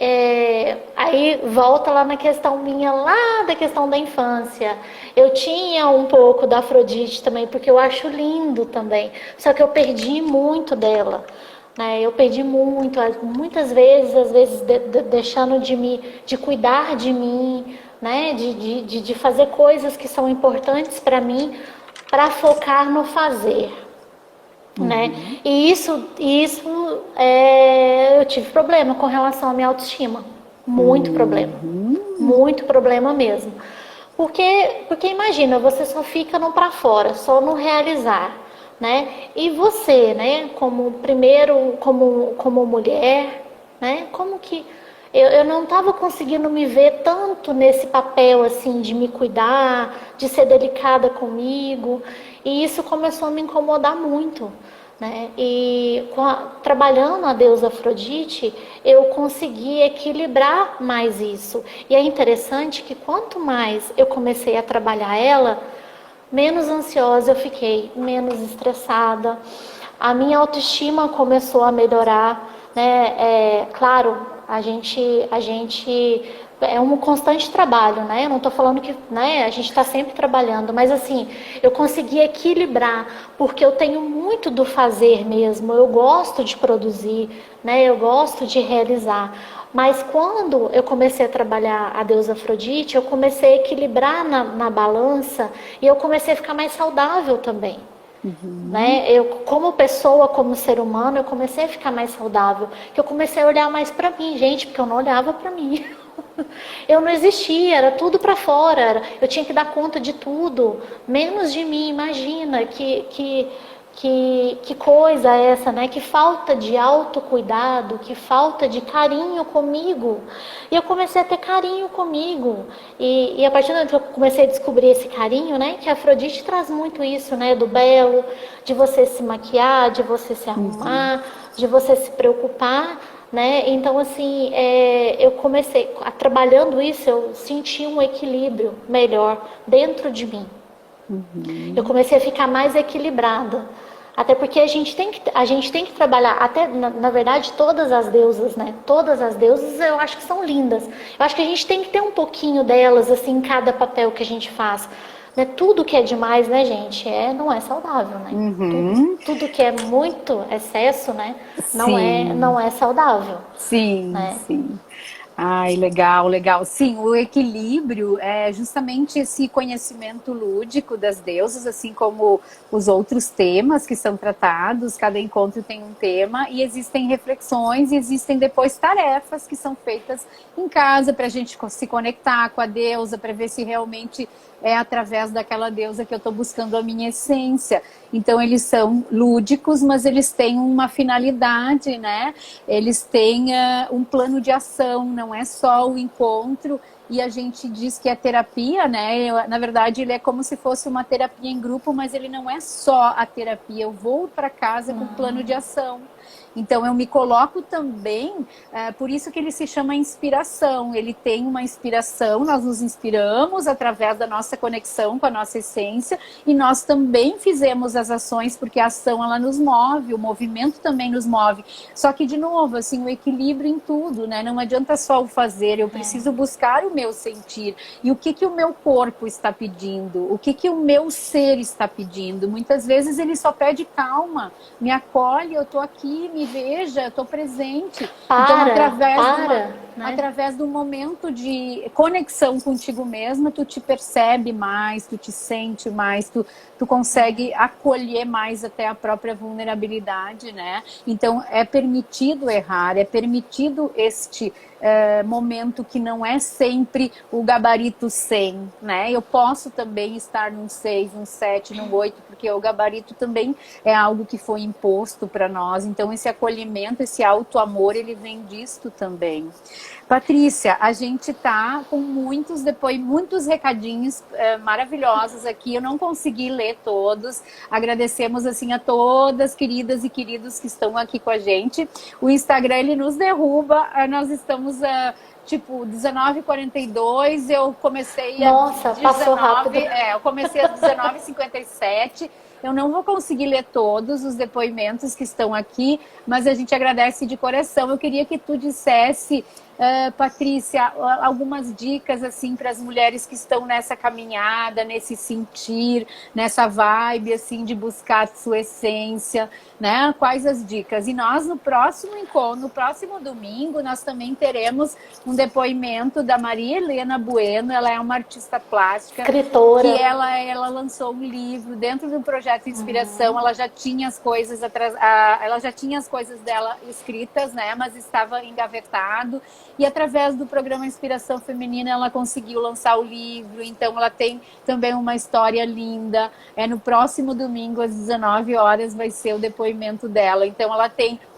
aí volta lá na questão minha, lá da questão da infância. Eu tinha um pouco da Afrodite também, porque eu acho lindo também, só que eu perdi muito dela. Eu perdi muito, muitas vezes, às vezes deixando de cuidar de mim, né? de fazer coisas que são importantes para mim, para focar no fazer. Né? E isso eu tive problema com relação à minha autoestima. Muito problema. Muito problema mesmo. Porque imagina, você só fica no para fora, só no realizar. Né? E você, né, como mulher, né, como que eu não estava conseguindo me ver tanto nesse papel assim de me cuidar, de ser delicada comigo, e isso começou a me incomodar muito, né? E trabalhando a deusa Afrodite, eu consegui equilibrar mais isso. E é interessante que quanto mais eu comecei a trabalhar ela, menos ansiosa eu fiquei, menos estressada, a minha autoestima começou a melhorar, né? Claro, a gente é um constante trabalho, né? Eu não estou falando que, né, a gente está sempre trabalhando, mas assim, eu consegui equilibrar, porque eu tenho muito do fazer mesmo, eu gosto de produzir, né? Eu gosto de realizar. Mas quando eu comecei a trabalhar a deusa Afrodite, eu comecei a equilibrar na balança e eu comecei a ficar mais saudável também. Né? Eu, como pessoa, como ser humano, eu comecei a ficar mais saudável. Que eu comecei a olhar mais para mim, gente, porque eu não olhava para mim. Eu não existia, era tudo para fora. Eu tinha que dar conta de tudo, menos de mim. Imagina que coisa é essa, né? Que falta de autocuidado, que falta de carinho comigo. E eu comecei a ter carinho comigo. E a partir do momento que eu comecei a descobrir esse carinho, né? Que a Afrodite traz muito isso, né? Do belo, de você se maquiar, de você se arrumar, de você se preocupar, né? Então, assim, eu comecei, trabalhando isso, eu senti um equilíbrio melhor dentro de mim. Eu comecei a ficar mais equilibrada. Até porque a gente tem que trabalhar, até na verdade todas as deusas, né? Todas as deusas eu acho que são lindas. Eu acho que a gente tem que ter um pouquinho delas, assim, em cada papel que a gente faz. Né? Tudo que é demais, né, gente, não é saudável, né? Tudo que é muito excesso, né? Não é saudável. Sim, né? sim. Ai, legal, legal. Sim, o equilíbrio é justamente esse conhecimento lúdico das deusas, assim como os outros temas que são tratados, cada encontro tem um tema e existem reflexões e existem depois tarefas que são feitas em casa para a gente se conectar com a deusa, para ver se realmente é através daquela deusa que eu estou buscando a minha essência. Então eles são lúdicos, mas eles têm uma finalidade, né? Eles têm um plano de ação, não é só o encontro. E a gente diz que é terapia, né? Na verdade, ele é como se fosse uma terapia em grupo, mas ele não é só a terapia. Eu vou para casa com plano de ação. Então, eu me coloco também, por isso que ele se chama inspiração. Ele tem uma inspiração, nós nos inspiramos através da nossa conexão com a nossa essência e nós também fizemos as ações, porque a ação, ela nos move, o movimento também nos move. Só que, de novo, assim, o equilíbrio em tudo, né? Não adianta só o fazer, eu preciso buscar o meu sentir. E o que o meu corpo está pedindo? O que o meu ser está pedindo? Muitas vezes ele só pede calma, me acolhe, eu estou aqui, me veja, eu estou presente. Então, através através do momento de conexão contigo mesma, tu te percebe mais, tu te sente mais, tu consegue acolher mais até a própria vulnerabilidade, né? Então, é permitido errar, é permitido este momento que não é sempre o gabarito 100, né? Eu posso também estar num 6, num 7, num 8, porque o gabarito também é algo que foi imposto para nós. Então, esse acolhimento, esse auto-amor, ele vem disto também. Patrícia, a gente tá com muitos recadinhos maravilhosos aqui. Eu não consegui ler todos. Agradecemos assim a todas, queridas e queridos que estão aqui com a gente. O Instagram, ele nos derruba. Nós estamos tipo 19h42. Eu comecei Nossa, passou rápido. Eu comecei às 19h57. Eu não vou conseguir ler todos os depoimentos que estão aqui, mas a gente agradece de coração. Eu queria que tu dissesse, Patrícia, algumas dicas assim para as mulheres que estão nessa caminhada, nesse sentir, nessa vibe assim de buscar sua essência, né? Quais as dicas? E nós no próximo encontro, no próximo domingo, nós também teremos um depoimento da Maria Helena Bueno. Ela é uma artista plástica, escritora, que ela lançou um livro dentro do projeto Inspiração. Ela já tinha as coisas ela já tinha as coisas dela escritas, né? Mas estava engavetado. E através do programa Inspiração Feminina, ela conseguiu lançar o livro. Então, ela tem também uma história linda. No próximo domingo, às 19 horas, vai ser o depoimento dela. Então,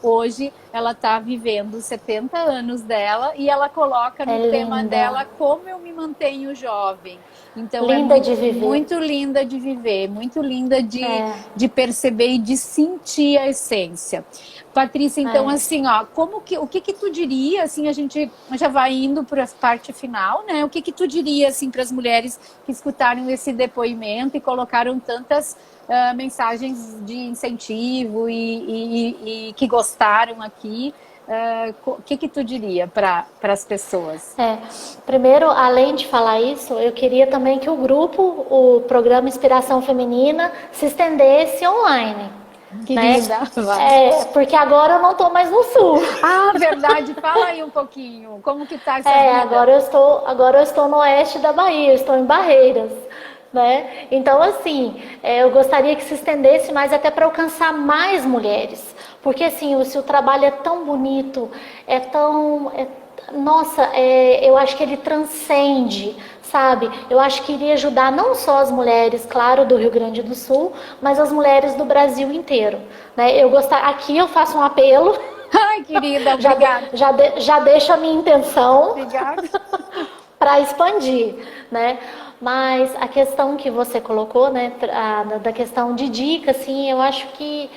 hoje, ela está vivendo 70 anos dela e ela coloca no tema dela como eu me mantenho jovem. Então, linda de viver. Muito linda de viver, muito linda de perceber e de sentir a essência. Patrícia, então, assim, ó, o que tu diria, assim, a gente já vai indo para a parte final, né? O que tu diria, assim, para as mulheres que escutaram esse depoimento e colocaram tantas mensagens de incentivo e que gostaram aqui? O que tu diria para as pessoas? Primeiro, além de falar isso, eu queria também que o programa Inspiração Feminina, se estendesse online. Que linda. Porque agora eu não estou mais no Sul. Ah, verdade. Fala aí um pouquinho. Como que tá essa vida? Agora eu estou no oeste da Bahia, estou em Barreiras. Né? Então, assim, eu gostaria que se estendesse mais até para alcançar mais mulheres. Porque, assim, o seu trabalho é tão bonito, eu acho que ele transcende, sabe? Eu acho que iria ajudar não só as mulheres, claro, do Rio Grande do Sul, mas as mulheres do Brasil inteiro. Né? Aqui eu faço um apelo. Ai, querida, obrigada. Já deixo a minha intenção. Obrigada. Para expandir, né? Mas a questão que você colocou, né, da questão de dicas, assim, eu acho que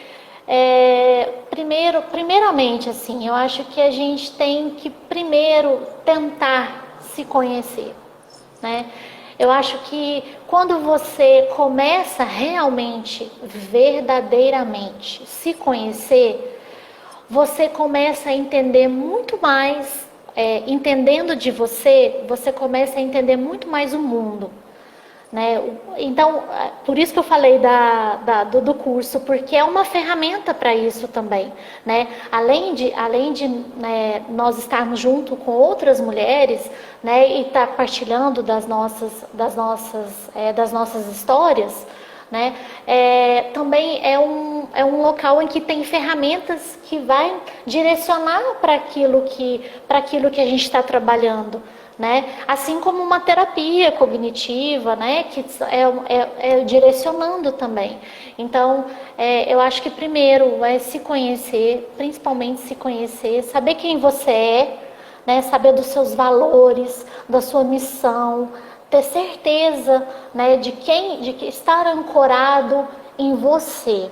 primeiramente, assim, eu acho que a gente tem que primeiro tentar se conhecer, né? Eu acho que quando você começa realmente, verdadeiramente se conhecer, você começa a entender muito mais. Entendendo de você começa a entender muito mais o mundo, né? Então, por isso que eu falei do curso, porque é uma ferramenta para isso também, né? Além de nós estarmos junto com outras mulheres, né, e estar partilhando das nossas histórias, né? Também é um local em que tem ferramentas que vai direcionar para aquilo que a gente está trabalhando, né? Assim como uma terapia cognitiva, né? Que é direcionando também. Então, eu acho que primeiro é se conhecer, principalmente se conhecer, saber quem você é, né? Saber dos seus valores, da sua missão, ter certeza, né, de que estar ancorado em você,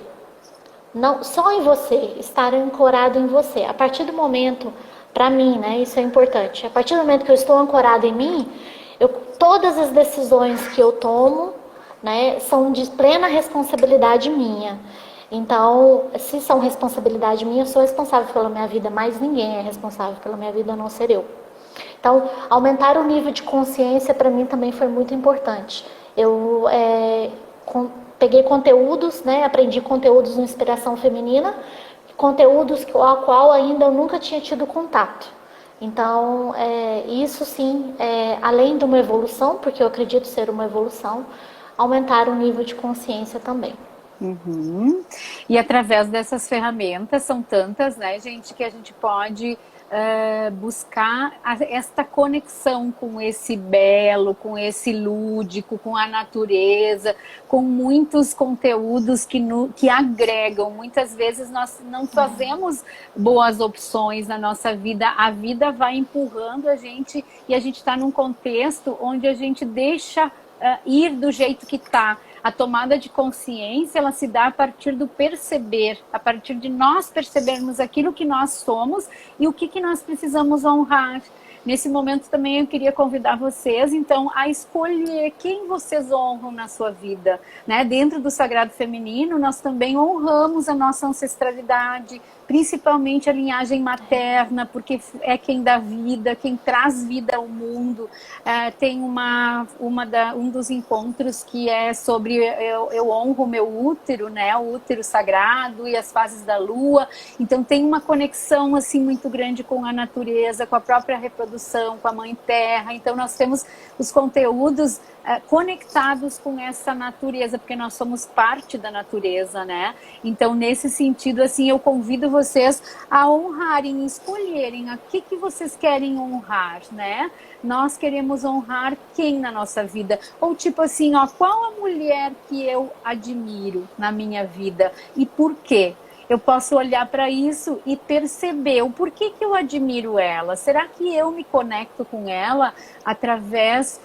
não só em você, estar ancorado em você. A partir do momento, para mim, né, isso é importante. A partir do momento que eu estou ancorado em mim, todas as decisões que eu tomo, né, são de plena responsabilidade minha. Então, se são responsabilidade minha, eu sou responsável pela minha vida, mas ninguém é responsável pela minha vida a não ser eu. Então, aumentar o nível de consciência para mim também foi muito importante. Eu peguei conteúdos, né, aprendi conteúdos de inspiração feminina, conteúdos ao qual ainda eu nunca tinha tido contato. Então, isso sim, além de uma evolução, porque eu acredito ser uma evolução, aumentar o nível de consciência também. Uhum. E através dessas ferramentas, são tantas, né, gente, que a gente pode buscar esta conexão com esse belo, com esse lúdico, com a natureza, com muitos conteúdos que agregam. Muitas vezes nós não fazemos boas opções na nossa vida, a vida vai empurrando a gente e a gente está num contexto onde a gente deixa ir do jeito que está. A tomada de consciência, ela se dá a partir do perceber, a partir de nós percebermos aquilo que nós somos e o que nós precisamos honrar. Nesse momento também eu queria convidar vocês, então, a escolher quem vocês honram na sua vida, né? Dentro do Sagrado Feminino, nós também honramos a nossa ancestralidade, principalmente a linhagem materna, porque é quem dá vida, quem traz vida ao mundo. Tem um dos encontros que é sobre eu honro o meu útero, né? O útero sagrado e as fases da lua. Então tem uma conexão assim muito grande com a natureza, com a própria reprodução, com a mãe terra. Então nós temos os conteúdos conectados com essa natureza, porque nós somos parte da natureza, né? Então, nesse sentido, assim, eu convido vocês a honrarem, escolherem a que vocês querem honrar, né? Nós queremos honrar quem na nossa vida? Ou tipo assim, ó, qual a mulher que eu admiro na minha vida e por quê? Eu posso olhar para isso e perceber o porquê que eu admiro ela. Será que eu me conecto com ela através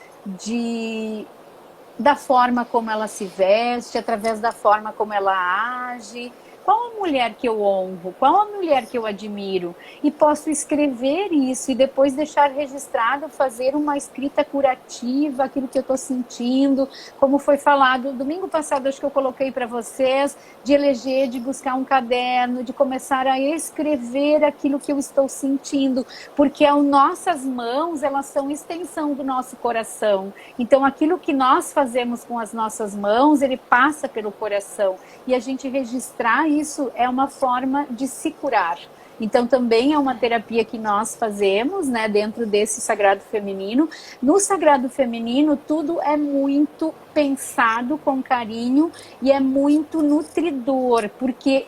da forma como ela se veste, através da forma como ela age? Qual a mulher que eu honro? Qual a mulher que eu admiro? E posso escrever isso e depois deixar registrado, fazer uma escrita curativa, aquilo que eu estou sentindo. Como foi falado domingo passado, acho que eu coloquei para vocês, de eleger, de buscar um caderno, de começar a escrever aquilo que eu estou sentindo. Porque as nossas mãos, elas são extensão do nosso coração. Então, aquilo que nós fazemos com as nossas mãos, ele passa pelo coração. E a gente registrar isso é uma forma de se curar. Então também é uma terapia que nós fazemos, né, dentro desse Sagrado Feminino. No Sagrado Feminino tudo é muito pensado com carinho e é muito nutridor, porque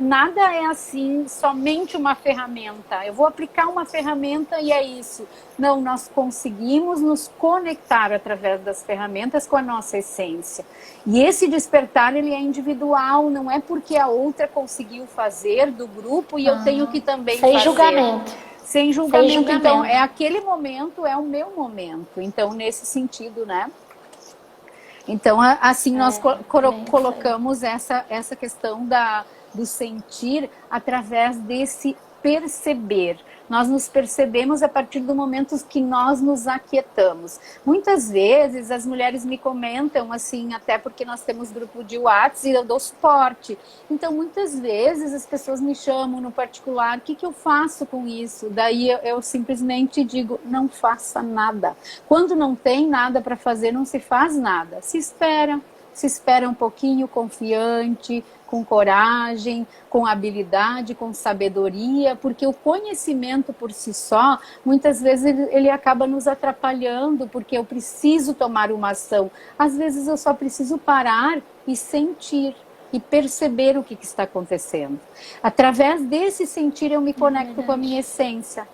nada é assim somente uma ferramenta. Eu vou aplicar uma ferramenta e é isso. Não, nós conseguimos nos conectar através das ferramentas com a nossa essência. E esse despertar, ele é individual, não é porque a outra conseguiu fazer do grupo e eu tenho que também fazer. Sem julgamento. Sem julgamento. Então, aquele momento é o meu momento. Então, nesse sentido, né? Então, assim, nós colocamos essa questão do sentir através desse perceber. Nós nos percebemos a partir do momento que nós nos aquietamos. Muitas vezes as mulheres me comentam assim, até porque nós temos grupo de WhatsApp e eu dou suporte. Então muitas vezes as pessoas me chamam no particular, o que eu faço com isso? Daí eu simplesmente digo, não faça nada. Quando não tem nada para fazer, não se faz nada. Se espera um pouquinho confiante, com coragem, com habilidade, com sabedoria, porque o conhecimento por si só, muitas vezes ele acaba nos atrapalhando, porque eu preciso tomar uma ação. Às vezes eu só preciso parar e sentir e perceber o que está acontecendo. Através desse sentir eu me conecto com a minha essência.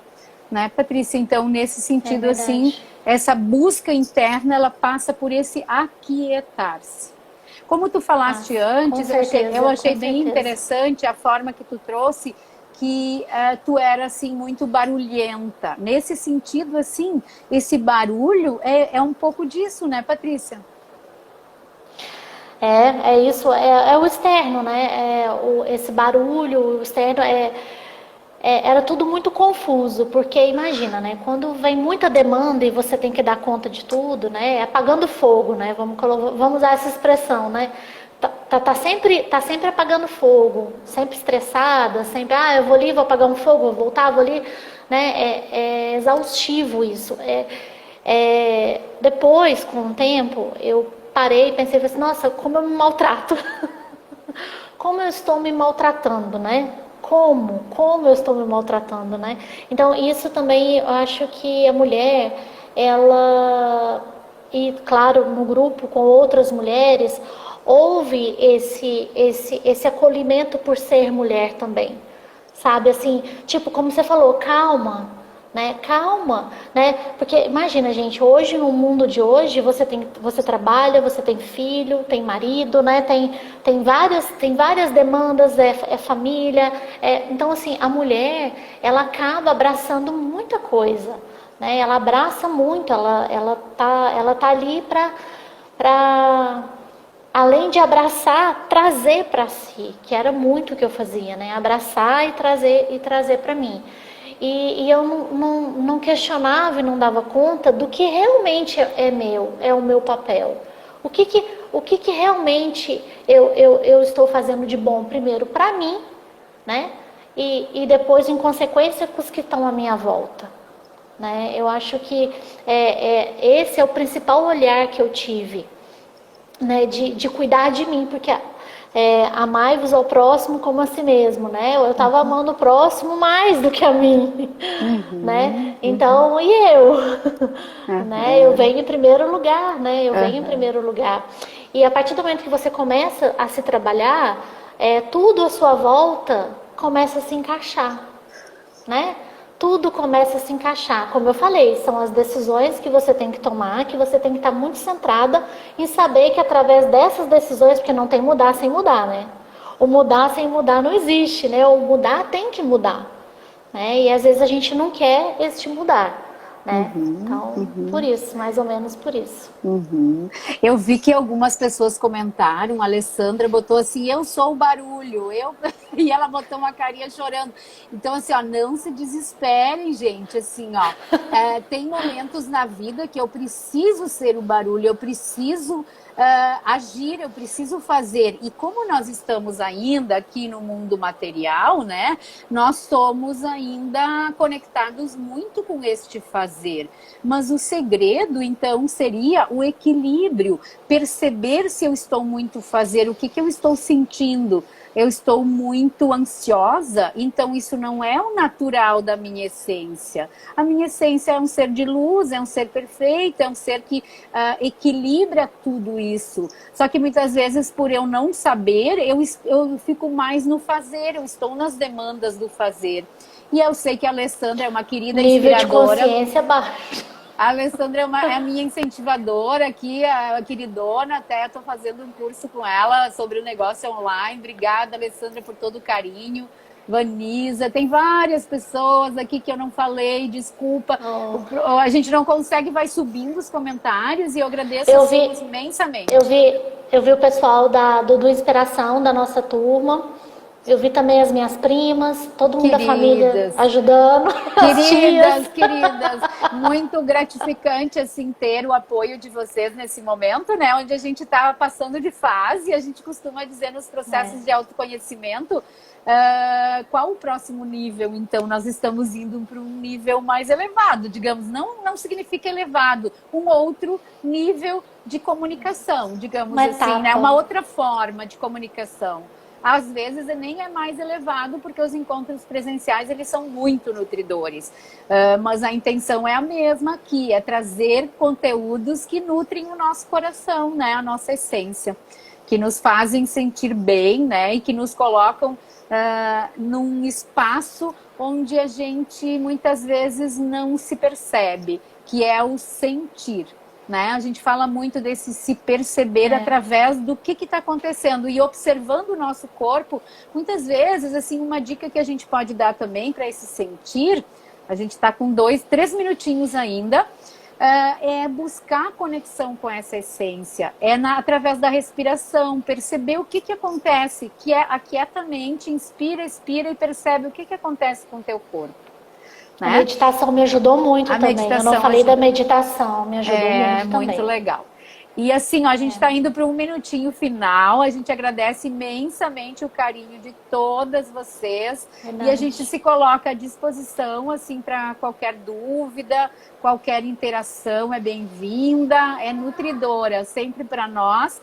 Né, Patrícia? Então, nesse sentido, assim, essa busca interna, ela passa por esse aquietar-se. Como tu falaste antes, eu achei bem interessante a forma que tu trouxe, que tu era, assim, muito barulhenta. Nesse sentido, assim, esse barulho é um pouco disso, né, Patrícia? É isso, é o externo, né? Esse barulho, o externo era tudo muito confuso, porque imagina, né? Quando vem muita demanda e você tem que dar conta de tudo, né? É apagando fogo, né? Vamos usar essa expressão, né? Tá sempre apagando fogo, sempre estressada, sempre, eu vou ali, vou apagar um fogo, vou voltar, vou ali, né? É exaustivo isso. Depois, com o tempo, eu parei e pensei assim, nossa, como eu me maltrato. Como eu estou me maltratando, né? como eu estou me maltratando, né? Então, isso também, eu acho que a mulher, ela, e claro, no grupo com outras mulheres, houve esse acolhimento por ser mulher também, sabe? Assim, tipo, como você falou, calma, né? Calma, né? Porque imagina, gente, hoje, no mundo de hoje, você trabalha, você tem filho, tem marido, né? Tem várias demandas, é família. Então, assim, a mulher, ela acaba abraçando muita coisa, né? Ela abraça muito, ela tá ali para além de abraçar, trazer para si, que era muito o que eu fazia, né? Abraçar e trazer para mim. E eu não questionava e não dava conta do que realmente é o meu papel. O que realmente eu estou fazendo de bom, primeiro para mim, né? E depois, em consequência, com os que estão à minha volta. Né? Eu acho que esse é o principal olhar que eu tive, né, de cuidar de mim, porque amai-vos ao próximo como a si mesmo, né? Eu estava amando o próximo mais do que a mim, né? Então, e eu? Né? Eu venho em primeiro lugar, né? Eu venho em primeiro lugar. E a partir do momento que você começa a se trabalhar, tudo à sua volta começa a se encaixar, né? Tudo começa a se encaixar. Como eu falei, são as decisões que você tem que tomar, que você tem que estar muito centrada em saber que através dessas decisões, porque não tem mudar sem mudar, né? O mudar sem mudar não existe, né? O mudar tem que mudar, né? E às vezes a gente não quer este mudar, né? Então, por isso, mais ou menos por isso. Eu vi que algumas pessoas comentaram, a Alessandra botou assim, eu sou o barulho, e ela botou uma carinha chorando. Então, assim, ó, não se desesperem, gente, assim, ó, tem momentos na vida que eu preciso ser o barulho, eu preciso agir, eu preciso fazer. E como nós estamos ainda aqui no mundo material, né, nós somos ainda conectados muito com este fazer. Mas o segredo, então, seria o equilíbrio, perceber se eu estou muito fazer, o que eu estou sentindo. Eu estou muito ansiosa, então isso não é o natural da minha essência. A minha essência é um ser de luz, é um ser perfeito, é um ser que equilibra tudo isso. Só que muitas vezes, por eu não saber, eu fico mais no fazer, eu estou nas demandas do fazer. E eu sei que a Alessandra é uma querida inspiradora. Nível de consciência baixo. A Alessandra é a minha incentivadora aqui, a queridona, até estou fazendo um curso com ela sobre o negócio online. Obrigada, Alessandra, por todo o carinho. Vanisa, tem várias pessoas aqui que eu não falei, desculpa. A gente não consegue, vai subindo os comentários e eu agradeço imensamente. Eu vi o pessoal do Inspiração, da nossa turma. Eu vi também as minhas primas, todo mundo da família ajudando. Queridas, muito gratificante assim ter o apoio de vocês nesse momento, né? Onde a gente está passando de fase, a gente costuma dizer nos processos de autoconhecimento, qual o próximo nível? Então, nós estamos indo para um nível mais elevado, digamos, não significa elevado, um outro nível de comunicação, digamos assim, né? Uma outra forma de comunicação. Às vezes nem é mais elevado, porque os encontros presenciais eles são muito nutridores. Mas a intenção é a mesma aqui, é trazer conteúdos que nutrem o nosso coração, né? A nossa essência, que nos fazem sentir bem, né? E que nos colocam num espaço onde a gente muitas vezes não se percebe, que é o sentir. Né? A gente fala muito desse se perceber através do que está acontecendo e observando o nosso corpo. Muitas vezes, assim, uma dica que a gente pode dar também para esse sentir, a gente está com 3 minutinhos ainda, é buscar conexão com essa essência, através da respiração, perceber o que acontece, que é aquieta a mente, inspira, expira e percebe o que acontece com o teu corpo. Né? A meditação me ajudou muito também. Eu não falei da meditação, me ajudou muito também. Muito legal. E assim, ó, a gente está indo para um minutinho final. A gente agradece imensamente o carinho de todas vocês. Verdade. E a gente se coloca à disposição, assim, para qualquer dúvida, qualquer interação é bem-vinda, é nutridora, sempre para nós.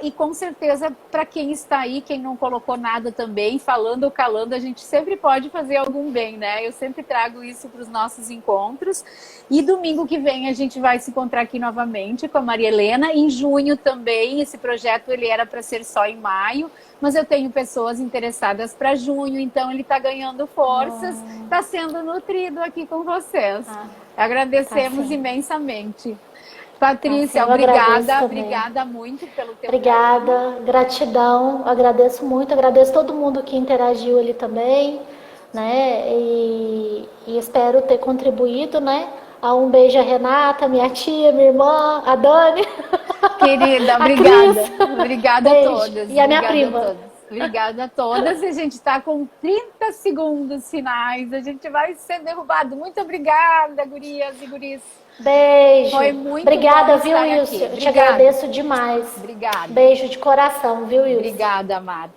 E com certeza, para quem está aí, quem não colocou nada também, falando ou calando, a gente sempre pode fazer algum bem, né? Eu sempre trago isso para os nossos encontros. E domingo que vem a gente vai se encontrar aqui novamente com a Maria Helena. Em junho também, esse projeto ele era para ser só em maio, mas eu tenho pessoas interessadas para junho, então ele está ganhando forças, está sendo nutrido aqui com vocês. Agradecemos imensamente. Patrícia, obrigada muito pelo teu Obrigada, gratidão, agradeço muito, agradeço todo mundo que interagiu ali também, né, e espero ter contribuído, né, um beijo a Renata, minha tia, minha irmã, a Dani. Querida, obrigada. Obrigada a todas. E a minha prima. Obrigada a todas. E a gente está com 30 segundos finais. A gente vai ser derrubado. Muito obrigada, gurias e guris. Beijo. Foi muito Obrigada, bom viu, Wilson? Eu te agradeço demais. Obrigada. Beijo de coração, viu, Wilson? Obrigada, amada.